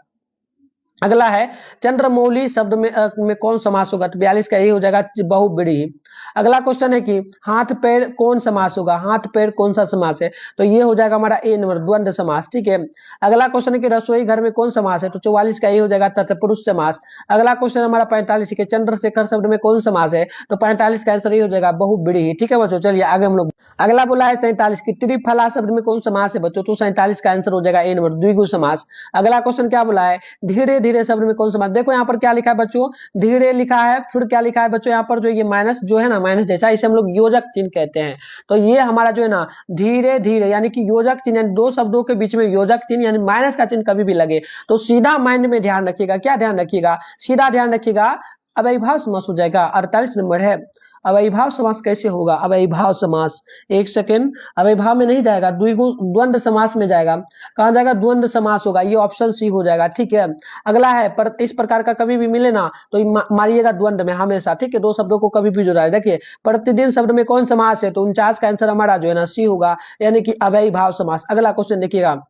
अगला है चंद्रमौली शब्द में कौन समास होगा, तो 42 का ये हो जाएगा बहुव्रीहि। अगला क्वेश्चन है कि हाथ पैर कौन समास होगा, हाथ पैर कौन सा समास है, तो ये हो जाएगा हमारा ए नंबर द्वंद्व समास, ठीक है। अगला क्वेश्चन है कि रसोई घर में कौन समास है, तो 44 का ये हो जाएगा तत्पुरुष समास। अगला क्वेश्चन हमारा 45 के चंद्रशेखर शब्द में कौन समास है, तो 45 का आंसर ये हो जाएगा बहुव्रीहि, ठीक है बच्चों। चलिए आगे हम लोग, अगला बोला है 47 की त्रिफला शब्द में कौन समास है बच्चों, तो 47 का आंसर हो जाएगा ए नंबर द्विगु समास। अगला क्वेश्चन क्या बोला है धीरे धीरे शब्द में कौन समास, देखो यहाँ पर क्या लिखा है बच्चों, धीरे लिखा है, फिर क्या लिखा है बच्चों, यहाँ पर जो ये माइनस जो है ना, माइनस जैसा, इसे हम लोग योजक चिन्ह कहते हैं। तो ये हमारा जो है ना धीरे धीरे यानी कि योजक चिन्ह, यानी दो शब्दों के बीच में योजक चिन्ह यानी माइनस का चिन्ह कभी भी लगे तो सीधा माइंड में ध्यान रखिएगा, क्या ध्यान रखिएगा, सीधा ध्यान रखिएगा, अव्ययीभाव समास हो जाएगा। 48 नंबर है, अव्ययीभाव समास कैसे होगा, अव्ययीभाव समास, एक सेकेंड, अव्ययीभाव में नहीं जाएगा, द्वंद्व समास में जाएगा। कहां जाएगा, द्वंद्व समास होगा, ये ऑप्शन सी हो जाएगा, ठीक है। अगला है पर इस प्रकार का कभी भी मिले ना तो मारिएगा द्वंद्व में हमेशा, ठीक है, दो शब्दों को कभी भी जोड़ा है। देखिए प्रतिदिन शब्द में कौन समास है, तो 49 का आंसर हमारा जो है ना सी होगा, यानी कि अव्ययीभाव समास। अगला क्वेश्चन देखिएगा,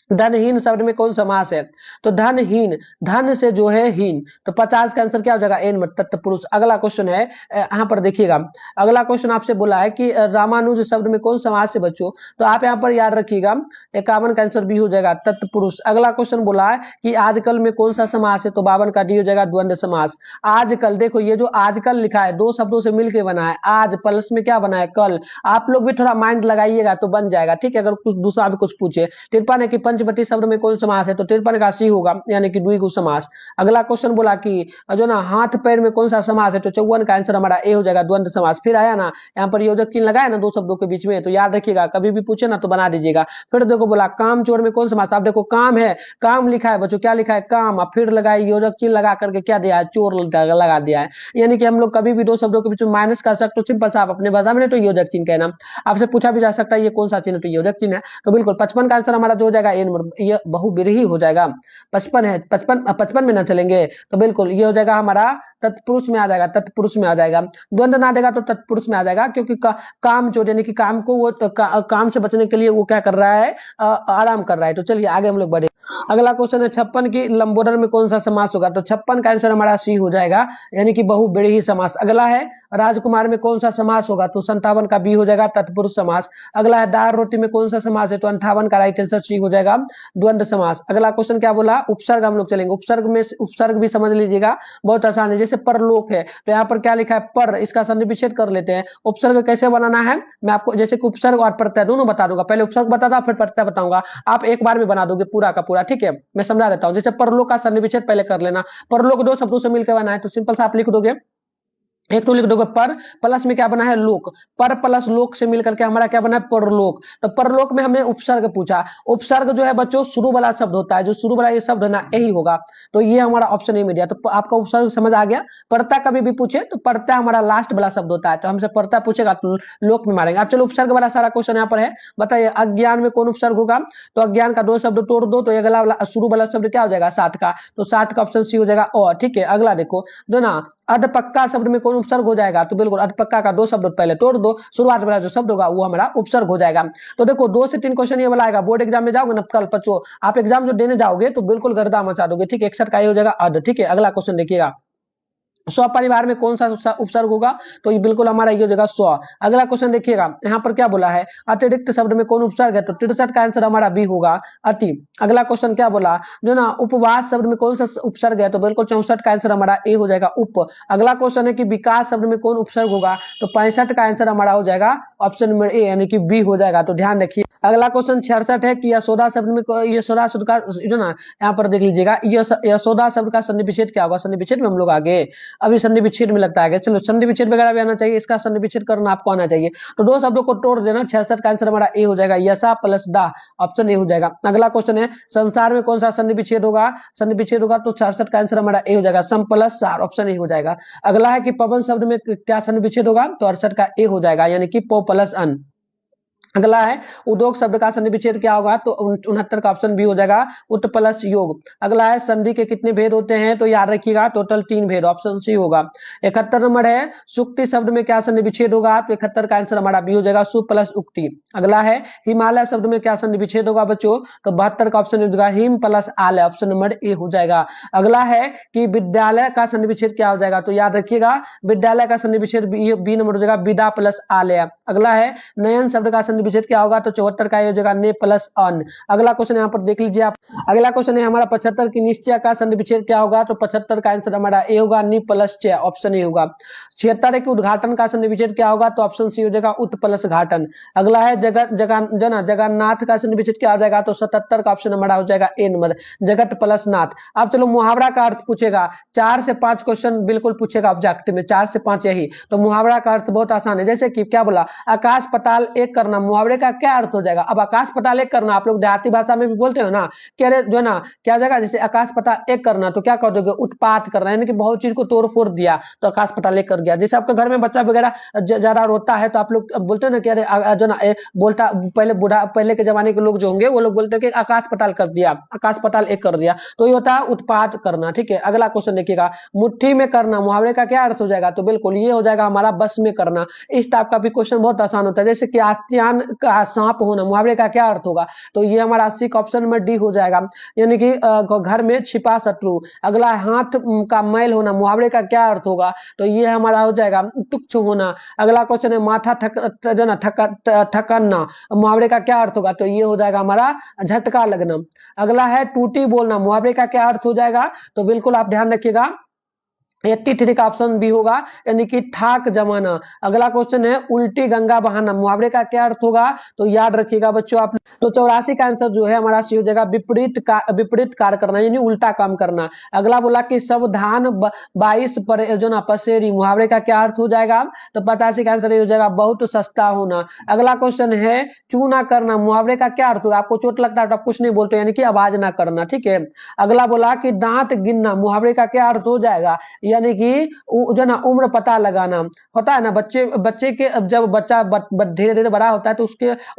धनहीन शब्द में कौन समास है, तो धनहीन, धन से जो है हीन, तो 50 का आंसर क्या हो जाएगा ए नंबर तत्पुरुष। अगला क्वेश्चन है यहाँ पर देखिएगा, अगला क्वेश्चन आपसे बोला है कि रामानुज शब्द में कौन समास है बच्चों, तो आप यहाँ पर याद रखिएगा 51 का आंसर भी हो जाएगा तत्पुरुष। अगला क्वेश्चन बोला है कि आजकल में कौन सा समास है, तो 52 का डी हो जाएगा द्वंद्व समास। आजकल, देखो ये जो आजकल लिखा है दो शब्दों से मिलकर बना है, आज प्लस में क्या बना है कल, आप लोग भी थोड़ा माइंड लगाइएगा तो बन जाएगा, ठीक है। अगर कुछ दूसरा भी कुछ पूछे, 53 है कि पंचवटी शब्द में कौन समास है, तो 53 का सी होगा, यानी कि द्विगु समास। अगला क्वेश्चन बोला कि जो ना हाथ पैर में कौन सा समास है, तो 54 का आंसर हमारा ए हो जाएगा द्वंद्व समास। फिर आया ना यहाँ पर योजक चिन्ह लगाया ना दो शब्दों के बीच में, तो याद रखिएगा कभी भी पूछे ना तो बना दीजिएगा। फिर देखो बोला काम चोर में कौन समास, आप देखो काम है, काम लिखा है बच्चों, क्या लिखा है काम, अब फिर लगाए योजक चिन्ह लगा करके क्या दिया है चोर लगा दिया है, यानी कि हम लोग कभी भी दो शब्दों के बीच में माइनस कर सकते हो, सिंपल सा आप अपने भाषा में तो योजक चिन्ह कहना। आपसे पूछा भी जा सकता है ये कौन सा चिन्ह, तो योजक चिन्ह है, तो बिल्कुल 55 का आंसर हमारा जो हो जाएगा ए नंबर, ये बहुब्रीहि हो जाएगा। 55 है, 55 में ना चलेंगे, तो बिल्कुल ये हो जाएगा हमारा तत्पुरुष में आ जाएगा, तत्पुरुष में आ जाएगा। द्वंद्व ना देगा तो तत्पुरुष में आ जाएगा, क्योंकि काम चोर यानी कि काम को वो काम से बचने के लिए वो क्या कर रहा है, आराम कर रहा है। तो चलिए आगे हम लोग बढ़े। अगला क्वेश्चन है 56 की लंबोदर में कौन सा समास होगा, तो 56 का आंसर हमारा सी हो जाएगा, यानी कि बहुब्रीहि समास। अगला है राजकुमार में कौन सा समास होगा, तो 57 का बी हो जाएगा, तत्पुरुष समास। अगला है दाल रोटी में कौन सा समास है, तो 58 का राइट आंसर सी हो जाएगा, द्वंद्व समास। अगला क्वेश्चन क्या बोला, उपसर्ग हम लोग चलेंगे, उपसर्ग में उपसर्ग भी समझ लीजिएगा, बहुत आसान है। जैसे परलोक है तो यहाँ पर क्या लिखा है पर, इसका सन्धि विच्छेद कर लेते हैं। उपसर्ग कैसे बनाना है मैं आपको, जैसे कि उपसर्ग और प्रत्यय दोनों बता दूंगा, पहले उपसर्ग बताता फिर प्रत्यय बताऊंगा, आप एक बार में बना दोगे पूरा का पूरा, ठीक है। मैं समझा देता हूं, जैसे परलोक का सन्धि विच्छेद पहले कर लेना। परलोक दो शब्दों से मिलकर बना है, तो सिंपल सा आप लिख दोगे, एक तो लिख दोगे पर, प्लस में क्या बना है लोक, पर प्लस लोक से मिलकर के हमारा क्या बना है परलोक। तो परलोक में हमें उपसर्ग पूछा, उपसर्ग जो है बच्चों शुरू वाला शब्द होता है, जो शुरू वाला ये शब्द है ना यही होगा, तो ये हमारा ऑप्शन ए में दिया। तो आपका उपसर्ग समझ आ गया। परता कभी भी पूछे तो परता हमारा लास्ट वाला शब्द होता है, तो हमसे परता पूछेगा तो लोक में मारेंगे। अब चलो उपसर्ग वाला सारा क्वेश्चन यहाँ पर है, बताइए अज्ञान में कौन उपसर्ग होगा, तो अज्ञान का दो शब्द तोड़ दो, तो अगला शुरू वाला शब्द क्या हो जाएगा 60 का, तो 60 का ऑप्शन सी हो जाएगा। और ठीक है, अगला देखो जो ना अधपक्का शब्द में कौन उपसर्ग हो जाएगा, तो बिल्कुल अधपक्का का दो शब्द पहले तोड़ दो, शुरुआत वाला जो शब्द होगा वो हमारा उपसर्ग हो जाएगा। तो देखो 2 से 3 क्वेश्चन ये वाला आएगा, बोर्ड एग्जाम में जाओगे ना कल बच्चों, आप एग्जाम जो देने जाओगे तो बिल्कुल गर्दा मचा दोगे, ठीक है। 61 का ये हो जाएगा अध, ठीक है। अगला क्वेश्चन देखिएगा, स्वपरिवार में कौन सा उपसर्ग होगा, तो ये बिल्कुल हमारा ये हो जाएगा स्व। अगला क्वेश्चन देखिएगा, यहाँ पर क्या बोला है अतिरिक्त शब्द में कौन उपसर्ग है, तो 63 का आंसर हमारा बी होगा अति। अगला क्वेश्चन क्या बोला जो ना उपवास शब्द में कौन सा उपसर्ग है, तो बिल्कुल 64 का आंसर हमारा ए हो जाएगा उप। अगला क्वेश्चन है कि विकास शब्द में कौन उपसर्ग होगा, तो 65 का आंसर हमारा हो जाएगा ऑप्शन नंबर ए, यानी कि बी हो जाएगा, तो ध्यान रखिए। अगला क्वेश्चन 66 है कि यशोदा शब्द में यशोदा शब्द का जो ना यहाँ पर देख लीजिएगा, यशोदा शब्द का सन्धि विच्छेद क्या होगा, सन्धि विच्छेद में हम लोग आगे अभी संधि विच्छेद में लगता है, चलो संधि विच्छेद वगैरह भी आना चाहिए, इसका संधि विच्छेद करना आपको आना चाहिए। तो दो शब्दों को तोड़ देना, 66 का आंसर हमारा ए हो जाएगा, यशा प्लस दा, ऑप्शन ए हो जाएगा। अगला क्वेश्चन है संसार में कौन सा संधि विच्छेद होगा, संधि विच्छेद होगा तो 66 का आंसर हमारा ए हो जाएगा, सम प्लस सार, ऑप्शन ए हो जाएगा। अगला है कि पवन शब्द में क्या संधि विच्छेद होगा, तो 68 का ए हो जाएगा, यानी कि पो प्लस अन। अगला है उद्योग शब्द का संधि विच्छेद क्या होगा, तो 69 का ऑप्शन बी हो जाएगा उत प्लस योग। अगला है संधि के कितने भेद होते हैं, तो याद रखिएगा टोटल 3 भेद, ऑप्शन सी होगा। 71 नंबर है सुक्ति शब्द में क्या संधि विच्छेद होगा, तो 71 का आंसर हमारा बी हो जाएगा सु प्लस उक्ति। अगला है हिमालय शब्द में क्या संधि विच्छेद होगा बच्चों, तो 72 का ऑप्शन हो जाएगा हिम प्लस आलय, ऑप्शन नंबर ए हो जाएगा। अगला है कि विद्यालय का संधि विच्छेद क्या हो जाएगा, तो याद रखिएगा विद्यालय का संधि विच्छेद बी नंबर हो जाएगा विदा प्लस आलय। अगला है नयन शब्द का संधि विच्छेद क्या होगा, तो 74 का हो जाएगा ने प्लस अन। अगला क्वेश्चन यहाँ पर देख लीजिए आप, अगला क्वेश्चन है हमारा 75 की निश्चय का संधि विच्छेद क्या होगा, तो 75 का आंसर हमारा ए होगा नि प्लस च, ऑप्शन ए होगा। 76 की उद्घाटन का संधि विच्छेद क्या होगा, तो ऑप्शन सी हो जाएगा उत प्लस घाटन। अगला है जगन्नाथ का संधि विच्छेद क्या हो जाएगा, तो 77 का ऑप्शन हमारा हो जाएगा ए नंबर जगत प्लस नाथ। अब चलो मुहावरा का अर्थ पूछेगा, 4 से 5 क्वेश्चन बिल्कुल पूछेगा ऑब्जेक्टिव में, 4 से 5 यही। तो मुहावरा का अर्थ बहुत आसान है, जैसे कि क्या बोला आकाश पताल एक करना, मुहावरे का क्या अर्थ हो जाएगा। अब आकाश पताल एक करना आप लोग देहाती भाषा में भी बोलते हो ना, कि अरे जो ना क्या जाएगा, जैसे आकाश पताल एक करना तो क्या कर दोगे उत्पात करना, यानी कि बहुत चीज को तोड़ फोड़ दिया, तो आकाश पताल एक कर दिया। जैसे आपके घर में बच्चा वगैरह ज्यादा रोता है तो आप लोग बोलते हो ना कि अरे जो ना बोलता, पहले के जमाने के लोग जो होंगे वो लोग बोलते हैं कि आकाश पताल कर दिया, आकाश पताल एक कर दिया, तो ये होता है उत्पात करना, ठीक है। अगला क्वेश्चन देखिएगा, मुट्ठी में करना मुहावरे का क्या अर्थ हो जाएगा, तो बिल्कुल ये हो जाएगा हमारा बस में करना। इस टाइप का भी क्वेश्चन बहुत आसान होता है, जैसे कि आस्तियान का सांप होना मुहावरे का क्या अर्थ होगा, तो ये हमारा 80 का ऑप्शन में डी हो जाएगा, यानी कि घर में छिपा शत्रु। अगला हाथ का मैल होना मुहावरे का क्या अर्थ होगा, तो ये हमारा हो जाएगा तुच्छ होना। अगला क्वेश्चन है माथा ठकना मुहावरे का क्या अर्थ होगा, तो ये हो जाएगा हमारा झटका लगना। अगला है टूटी बोलना मुहावरे का क्या अर्थ हो जाएगा, तो बिल्कुल आप ध्यान रखिएगा 83 का ऑप्शन भी होगा, यानी कि ठाक जमाना। अगला क्वेश्चन है उल्टी गंगा बहाना मुहावरे का क्या अर्थ होगा, तो याद रखिएगा बच्चों आप। तो 84 का आंसर जो है हमारा सी हो जाएगा विपरीत कार्य करना, यानी उल्टा काम करना। अगला बोला कि सावधान 22 पर जो ना पसेरी मुहावरे का क्या अर्थ हो जाएगा, तो 85 का आंसर हो जाएगा बहुत सस्ता होना। अगला क्वेश्चन है चूना करना मुहावरे का क्या अर्थ होगा, आपको चोट लगता है तो आप कुछ नहीं बोलते, यानी कि आवाज ना करना, ठीक है। अगला बोला कि दांत गिनना मुहावरे का क्या अर्थ हो जाएगा, यानी कि जो है ना उम्र पता लगाना होता है ना, बच्चे बच्चे के अब जब बच्चा धीरे धीरे बड़ा होता है तो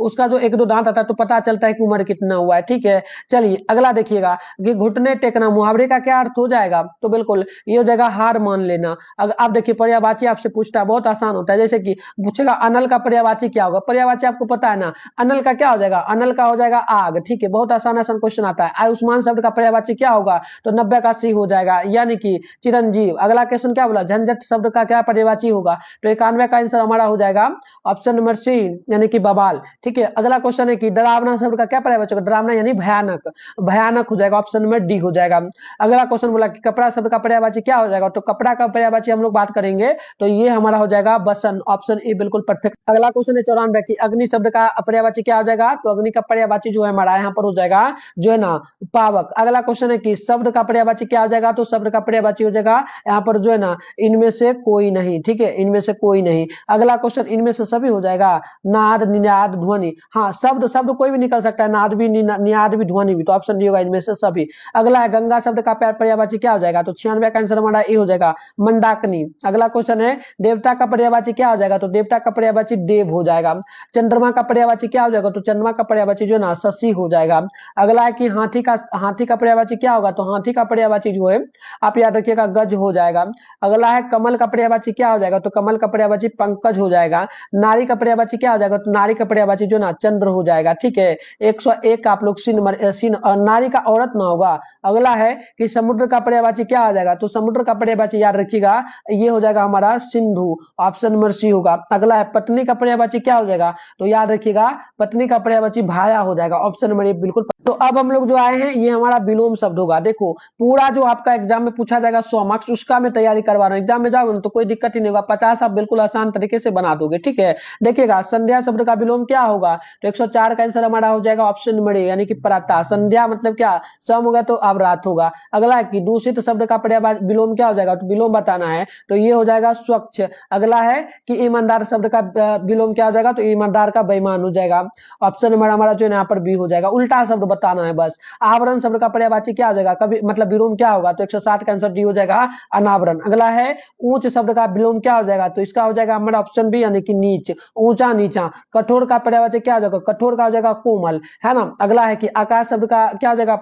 उसका जो एक दो दांत आता है तो पता चलता है कि उम्र कितना हुआ है। ठीक है, चलिए अगला देखिएगा कि घुटने टेकना, मुहावरे का क्या अर्थ हो जाएगा, तो बिल्कुल ये हो जाएगा हार मान लेना। अगर आप देखिए पर्यायवाची आपसे पूछता है, बहुत आसान होता है, जैसे कि पूछेगा अनल का पर्यायवाची क्या होगा, पर्यायवाची आपको पता है ना, अनल का क्या हो जाएगा, अनल का हो जाएगा आग। ठीक है, बहुत आसान आसान क्वेश्चन आता है। आयुष्मान शब्द का पर्यायवाची क्या होगा, तो 90 का सी हो जाएगा, यानी कि चिरंजीव। अगला क्वेश्चन क्या बोला, झंझट शब्द का क्या पर्यायवाची होगा, तो 91 का आंसर हमारा हो जाएगा ऑप्शन नंबर सी, यानी कि बवाल। ठीक है, अगला क्वेश्चन है कि डरावना शब्द का क्या पर्यायवाची होगा, डरावना यानी भयानक, भयानक हो जाएगा, ऑप्शन नंबर डी हो जाएगा। अगला क्वेश्चन बोला कि कपड़ा शब्द का पर्यायवाची क्या हो जाएगा, तो कपड़ा का पर्यायवाची हम लोग बात करेंगे तो ये हमारा हो जाएगा बसन, ऑप्शन ए बिल्कुल परफेक्ट। अगला क्वेश्चन है 94 की अग्नि शब्द का पर्यायवाची क्या हो जाएगा, तो अग्नि का पर्यायवाची जो है हमारा यहाँ पर हो जाएगा जो है ना पावक। अगला क्वेश्चन है कि शब्द का पर्यायवाची क्या हो जाएगा, तो शब्द का पर्यायवाची हो जाएगा यहाँ पर जो है ना इनमें से कोई नहीं। ठीक है, इनमें से कोई नहीं। अगला क्वेश्चन इनमें से सभी हो जाएगा, नाद निनाद ध्वनि, हाँ शब्द शब्द कोई भी निकल सकता है, नाद भी निनाद भी ध्वनि भी, तो ऑप्शन डी होगा इनमें से सभी। अगला है गंगा शब्द का पर्यायवाची क्या हो जाएगा, तो 96 का आंसर हमारा ए हो जाएगा मंदाकिनी। अगला क्वेश्चन है देवता का पर्यायवाची क्या हो जाएगा, तो देवता का पर्यायवाची देव हो जाएगा। चंद्रमा का पर्यायवाची क्या हो जाएगा, तो चंद्रमा का पर्यायवाची जो है ना शशि हो जाएगा। अगला है कि हाथी का पर्यायवाची क्या होगा, तो हाथी का पर्यायवाची जो है आप याद रखिएगा गज हो जाएगा। अगला है कमल का पर्यायवाची क्या हो जाएगा, तो कमल का पर्यायवाची पंकज हो जाएगा। नारी का पर्यायवाची क्या हो जाएगा, तो नारी का पर्यायवाची जो ना चंद्र हो जाएगा। ठीक है, 101 आप लोग सीन नारी का औरत ना होगा। अगला है कि समुद्र का पर्यायवाची क्या आ जाएगा, तो समुद्र का पर्यायवाची याद रखिएगा ये हो जाएगा हमारा सिंधु, ऑप्शन नंबर सी होगा। अगला है पत्नी का पर्यायवाची क्या हो जाएगा, तो याद रखिएगा पत्नी का पर्यायवाची भाया हो जाएगा, ऑप्शन नंबर ए बिल्कुल। तो अब हम लोग जो आए हैं ये हमारा विलोम शब्द होगा। देखो पूरा जो आपका एग्जाम में पूछा जाएगा 100 मार्क्स, उसका मैं तैयारी करवा रहा हूँ। एग्जाम में जाओगे ना तो कोई दिक्कत ही नहीं होगा, 50 आप बिल्कुल आसान तरीके से बना दोगे। ठीक है, देखिएगा संध्या शब्द का विलोम क्या होगा, तो 104 का आंसर हमारा हो जाएगा ऑप्शन नंबर ए, यानी कि प्रातः। संध्या मतलब क्या, सम होगा तो अब रात होगा। अगला है कि दूषित शब्द का पर्यायवाची विलोम क्या हो जाएगा, तो विलोम बताना है तो ये हो जाएगा स्वच्छ। अगला है कि ईमानदार शब्द का विलोम क्या हो जाएगा, तो ईमानदार का बेईमान हो जाएगा, ऑप्शन नंबर हमारा जो है यहाँ पर बी हो जाएगा। उल्टा शब्द बताना है बस। आवरण शब्द का पर्यायवाची क्या हो जाएगा, कभी मतलब विलोम क्या होगा, तो 107 का आंसर डी हो जाएगा अनावरण। अगला है ऊंच शब्द का विलोम क्या हो जाएगा, तो इसका हो जाएगा हमारा ऑप्शन बी, यानी कि नीच, ऊंचा नीचा। कठोर का पर्यायवाची क्या हो जाएगा, कठोर का हो जाएगा कोमल, है ना। अगला है कि आकाश शब्द का क्या हो जाएगा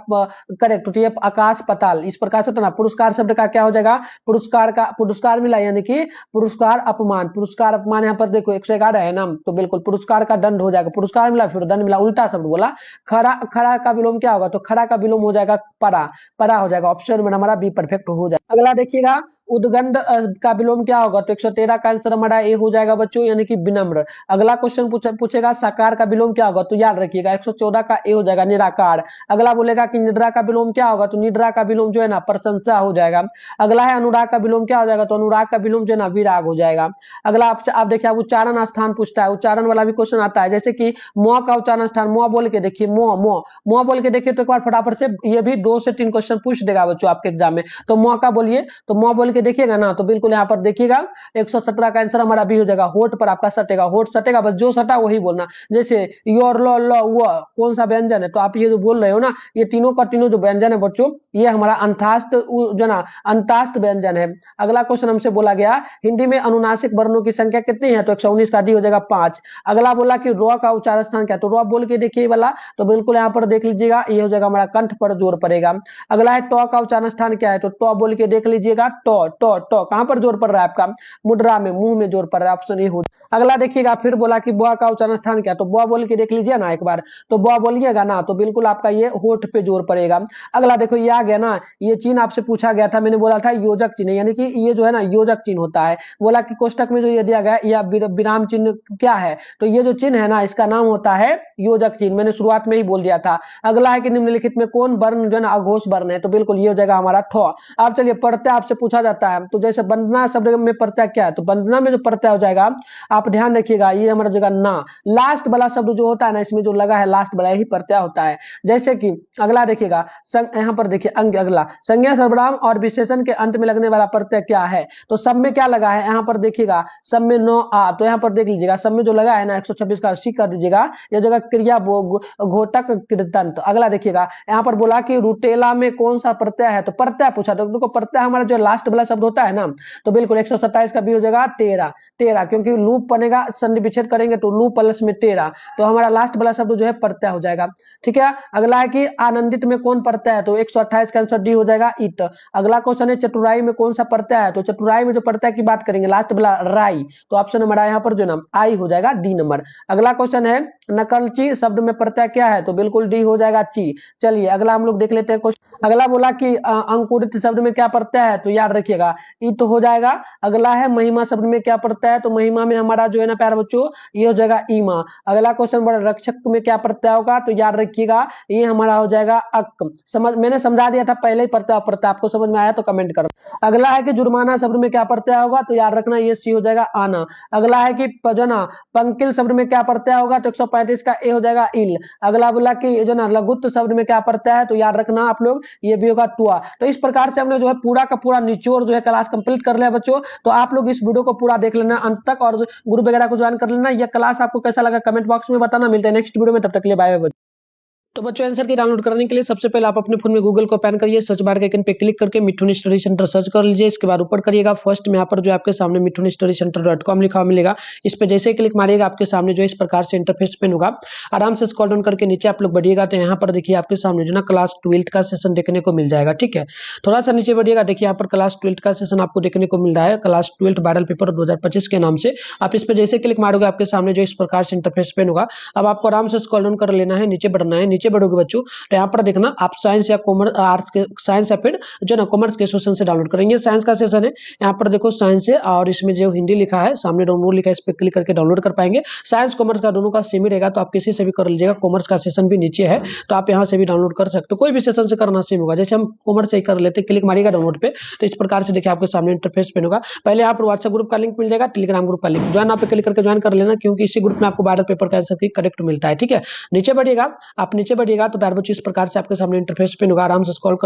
करेक्ट, तो ये आकाश पताल इस प्रकार से। तो ना पुरस्कार शब्द का क्या हो जाएगा, पुरस्कार मिला, यानी कि पुरस्कार अपमान, पुरस्कार अपमान यहाँ पर देखो 111 है ना, तो बिल्कुल पुरस्कार का दंड हो जाएगा, पुरस्कार मिला फिर दंड मिला, उल्टा शब्द बोला। खरा का विलोम क्या होगा, तो खरा का विलोम हो जाएगा परा हो जाएगा, ऑप्शन में हमारा बी परफेक्ट हो जाएगा। अगला देखिएगा उद्गंध का विलोम क्या होगा, तो 113 का आंसर हमारा ए हो जाएगा बच्चों, यानी कि विनम्र। अगला क्वेश्चन पूछेगा साकार का विलोम क्या होगा, तो याद रखिएगा 114 का ए हो जाएगा निराकार। अगला बोलेगा कि निद्रा का विलोम क्या होगा, तो निद्रा का विलोम जो है ना प्रशंसा हो जाएगा। अगला है अनुराग का विलोम क्या हो जाएगा, तो अनुराग का विलोम जो है ना विराग हो जाएगा। अगला आप देखिए उच्चारण स्थान पूछता है, उच्चारण वाला भी क्वेश्चन आता है, जैसे कि म का उच्चारण स्थान, म बोल के देखिए, म बोल के देखिए, तो एक बार फटाफट से ये भी 2 से 3 क्वेश्चन पूछ देगा बच्चों आपके एग्जाम में। तो म का बोलिए, तो म बोल के देखिएगा ना, तो बिल्कुल यहाँ पर देखिएगा 117 का आंसर हमारा बी हो जाएगा। होठ पर आपका सटेगा, होठ सटेगा, बस जो सटा वही बोलना। जैसे योर लो लो वो कौन सा व्यंजन है, तो आप ये जो बोल रहे हो ना, ये तीनों का तीनों जो व्यंजन है बच्चों, ये हमारा अंतास्त जो ना अंतास्त व्यंजन है। अगला क्वेश्चन हमसे बोला गया हिंदी में अनुनासिक वर्णों की संख्या कितनी है, तो 119 का डी हो जाएगा 5। अगला बोला कि रॉ का उच्चारण स्थान क्या, तो रॉ बोल के देखिए वाला, तो बिल्कुल यहाँ पर देख लीजिएगा ये हो जाएगा हमारा कंठ पर जोर पड़ेगा। अगला है टॉ का उच्चारण स्थान क्या है, तो टॉ बोल के देख लीजिएगा, टॉ टॉ टॉ कहां पर जोर पड़ रहा है आपका, मुद्रा में, मुंह में जोर पड़ रहा है, ऑप्शन ए हो। अगला देखिएगा फिर बोला कि बुआ का उच्चारण स्थान क्या, तो बुआ बोल के देख लीजिए ना एक बार, तो बुआ बोलिएगा ना, तो बिल्कुल आपका ये होठ पे जोर पड़ेगा। अगला देखो ये आ गया ना, ये चिन्ह आपसे पूछा गया था, मैंने बोला था योजक चिन्ह, यानी कि ये जो है ना योजक चिन्ह होता है। बोला कि कोष्टक में जो ये दिया गया या विराम चिन्ह क्या है, तो ये जो चिन्ह है ना इसका नाम होता है योजक चिन्ह, मैंने शुरुआत में ही बोल दिया था। अगला है कि निम्नलिखित में कौन वर्ण जो है ना अघोष वर्ण है, तो बिल्कुल ये हो जाएगा हमारा ठो। अब चलिए प्रत्यय आपसे पूछा जाता है, तो जैसे वंदना शब्द में प्रत्यय क्या है, तो वंदना में जो प्रत्यय हो जाएगा आप ध्यान रखिएगा, ये हमारा जगह ना, लास्ट वाला शब्द जो होता है ना इसमें जो लगा है लास्ट वाला ही प्रत्यय होता है। जैसे कि अगला देखिएगा यहाँ पर देखिए अगला संज्ञा सर्वनाम और विशेषण के अंत में लगने वाला प्रत्यय क्या है, तो सब में क्या लगा है, यहाँ पर देखिएगा सब में नो आ, तो यहाँ पर देख लीजिएगा सब में जो लगा है ना 126 का सी कर दीजिएगा, यह जगह क्रिया घोटक कृतंत। अगला देखिएगा यहाँ पर बोला कि रुटेला में कौन सा प्रत्यय है, तो प्रत्यय पूछा, तो प्रत्यय हमारा जो लास्ट वाला वाला शब्द होता है ना, तो बिल्कुल 127 का बी हो जाएगा 13, 13 क्योंकि लूप बनेगा, संधि विच्छेद करेंगे तो लूप प्लस में 13, तो हमारा लास्ट वाला शब्द जो है प्रत्यय हो जाएगा। ठीक है, अगला है कि आनंदित में कौन प्रत्यय है, तो 128 का आंसर डी हो जाएगा इत। अगला क्वेश्चन है चतुराई में कौन सा प्रत्यय है, तो चतुराई में जो प्रत्यय की बात करेंगे लास्ट वाला राई, तो ऑप्शन हमारा यहाँ पर जो ना आई हो जाएगा डी नंबर। अगला क्वेश्चन है नकलची शब्द में प्रत्यय क्या है, तो बिल्कुल डी हो जाएगा ची। चलिए अगला हम लोग देख लेते हैं क्वेश्चन। अगला बोला कि अंकुरित शब्द में क्या प्रत्यय है, तो याद रखिएगा इत हो जाएगा। अगला है महिमा शब्द में क्या प्रत्यय है, तो महिमा में हमारा जो है ना प्यारे बच्चों ये हो जाएगा ईमा। अगला क्वेश्चन बड़ा रक्षक में क्या प्रत्यय होगा, तो याद रखिएगा ये हमारा हो जाएगा अक। मैंने समझा दिया था पहले ही प्रत्यय प्रत्यय, आपको समझ में आया तो कमेंट करो। अगला है कि जुर्माना शब्द में क्या प्रत्यय होगा, तो याद रखना ये सी हो जाएगा आना। अगला है कि जना पंकिल शब्द में क्या प्रत्यय होगा, तो 135 का ए हो जाएगा इल। अगला बोला कि जो ना लघुत्व शब्द में क्या प्रत्यय है, तो याद रखना आप लोग ये भी होगा तुआ। तो इस प्रकार से हमने जो है पूरा का पूरा निचोड़ जो है क्लास कंप्लीट कर लिया बच्चों। तो आप लोग इस वीडियो को पूरा देख लेना अंत तक और ग्रुप वगैरह को ज्वाइन कर लेना। यह क्लास आपको कैसा लगा कमेंट बॉक्स में बताना। मिलते हैं नेक्स्ट वीडियो में, तब तक के लिए बाय बाय। तो बच्चों आंसर की डाउनलोड करने के लिए सबसे पहले आप अपने फोन में गूगल को ओपन करिए, सर्च बार के आइकन पे क्लिक करके मिठुन स्टडी सेंटर सर्च कर लीजिए। इसके बाद ऊपर करिएगा फर्स्ट में यहाँ पर जो आपके सामने मिठुन स्टडी सेंटर.com लिखा हुआ मिलेगा। इस पे जैसे ही क्लिक मारिएगा आपके सामने जो इस प्रकार से इंटरफेस पेन होगा। आराम से स्क्रॉल डाउन करके नीचे आप लोग बढ़िएगा तो यहाँ पर देखिए आपके सामने जो ना क्लास 12 का सेशन देखने को मिल जाएगा। ठीक है, थोड़ा सा नीचे बढ़िएगा, देखिए यहाँ पर क्लास 12 का सेशन आपको देखने को मिल रहा है, क्लास 12 वायरल पेपर 2025 के नाम से। आप इस पे जैसे क्लिक मारोगे आपके सामने जो इस प्रकार से इंटरफेस पेन होगा। अब आपको आराम से स्क्रॉल डाउन कर लेना है, नीचे बढ़ना है। नीचे बढ़ोगे बच्चों तो यहाँ पर देखना आप साइंस या कॉमर्स आर्ट्स के साइंस या फिर जो ना कॉमर्स के सेशन से डाउनलोड करेंगे। साइंस का सेशन है, यहाँ पर देखो साइंस है और इसमें जो हिंदी लिखा है सामने डाउनलोड लिखा है, इस पर क्लिक करके डाउनलोड कर पाएंगे। साइंस कॉमर्स का दोनों का सेम ही रहेगा, तो आप किसी से भी कर लीजिएगा। कॉमर्स का सेशन भी नीचे है तो आप यहाँ से भी डाउनलोड कर सकते हो, कोई भी सेशन से करना सेम होगा। जैसे हम कॉमर्स से ही कर लेते, क्लिक मारिएगा डाउनलोड पे तो इस प्रकार से देखिए आपके सामने इंटरफेस पेन होगा। पहले यहाँ पर व्हाट्सएप ग्रुप का लिंक मिल जाएगा, टेलीग्राम ग्रुप का लिंक ज्वाइन आप पे क्लिक करके ज्वाइन कर लेना, क्योंकि इसी ग्रुप में आपको वायरल पेपर का आंसर की करेक्ट मिलता है। ठीक है, नीचे बढ़िएगा, आप नीचे बढ़िएगा तो प्यारे बच्चों इस प्रकार से आपके सामने इंटरफेस पेन होगा। आराम से स्क्रॉल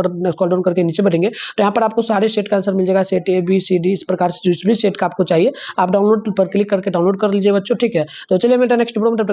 डाउन करके नीचे बढ़ेंगे तो यहाँ पर आपको सारे सेट का आंसर मिल जाएगा, set A B C D, इस प्रकार से जिस भी सेट का आपको चाहिए आप डाउनलोड पर क्लिक करके डाउनलोड कर लीजिए बच्चों। ठीक है, तो चलिए मिलते हैं नेक्स्ट वीडियो में।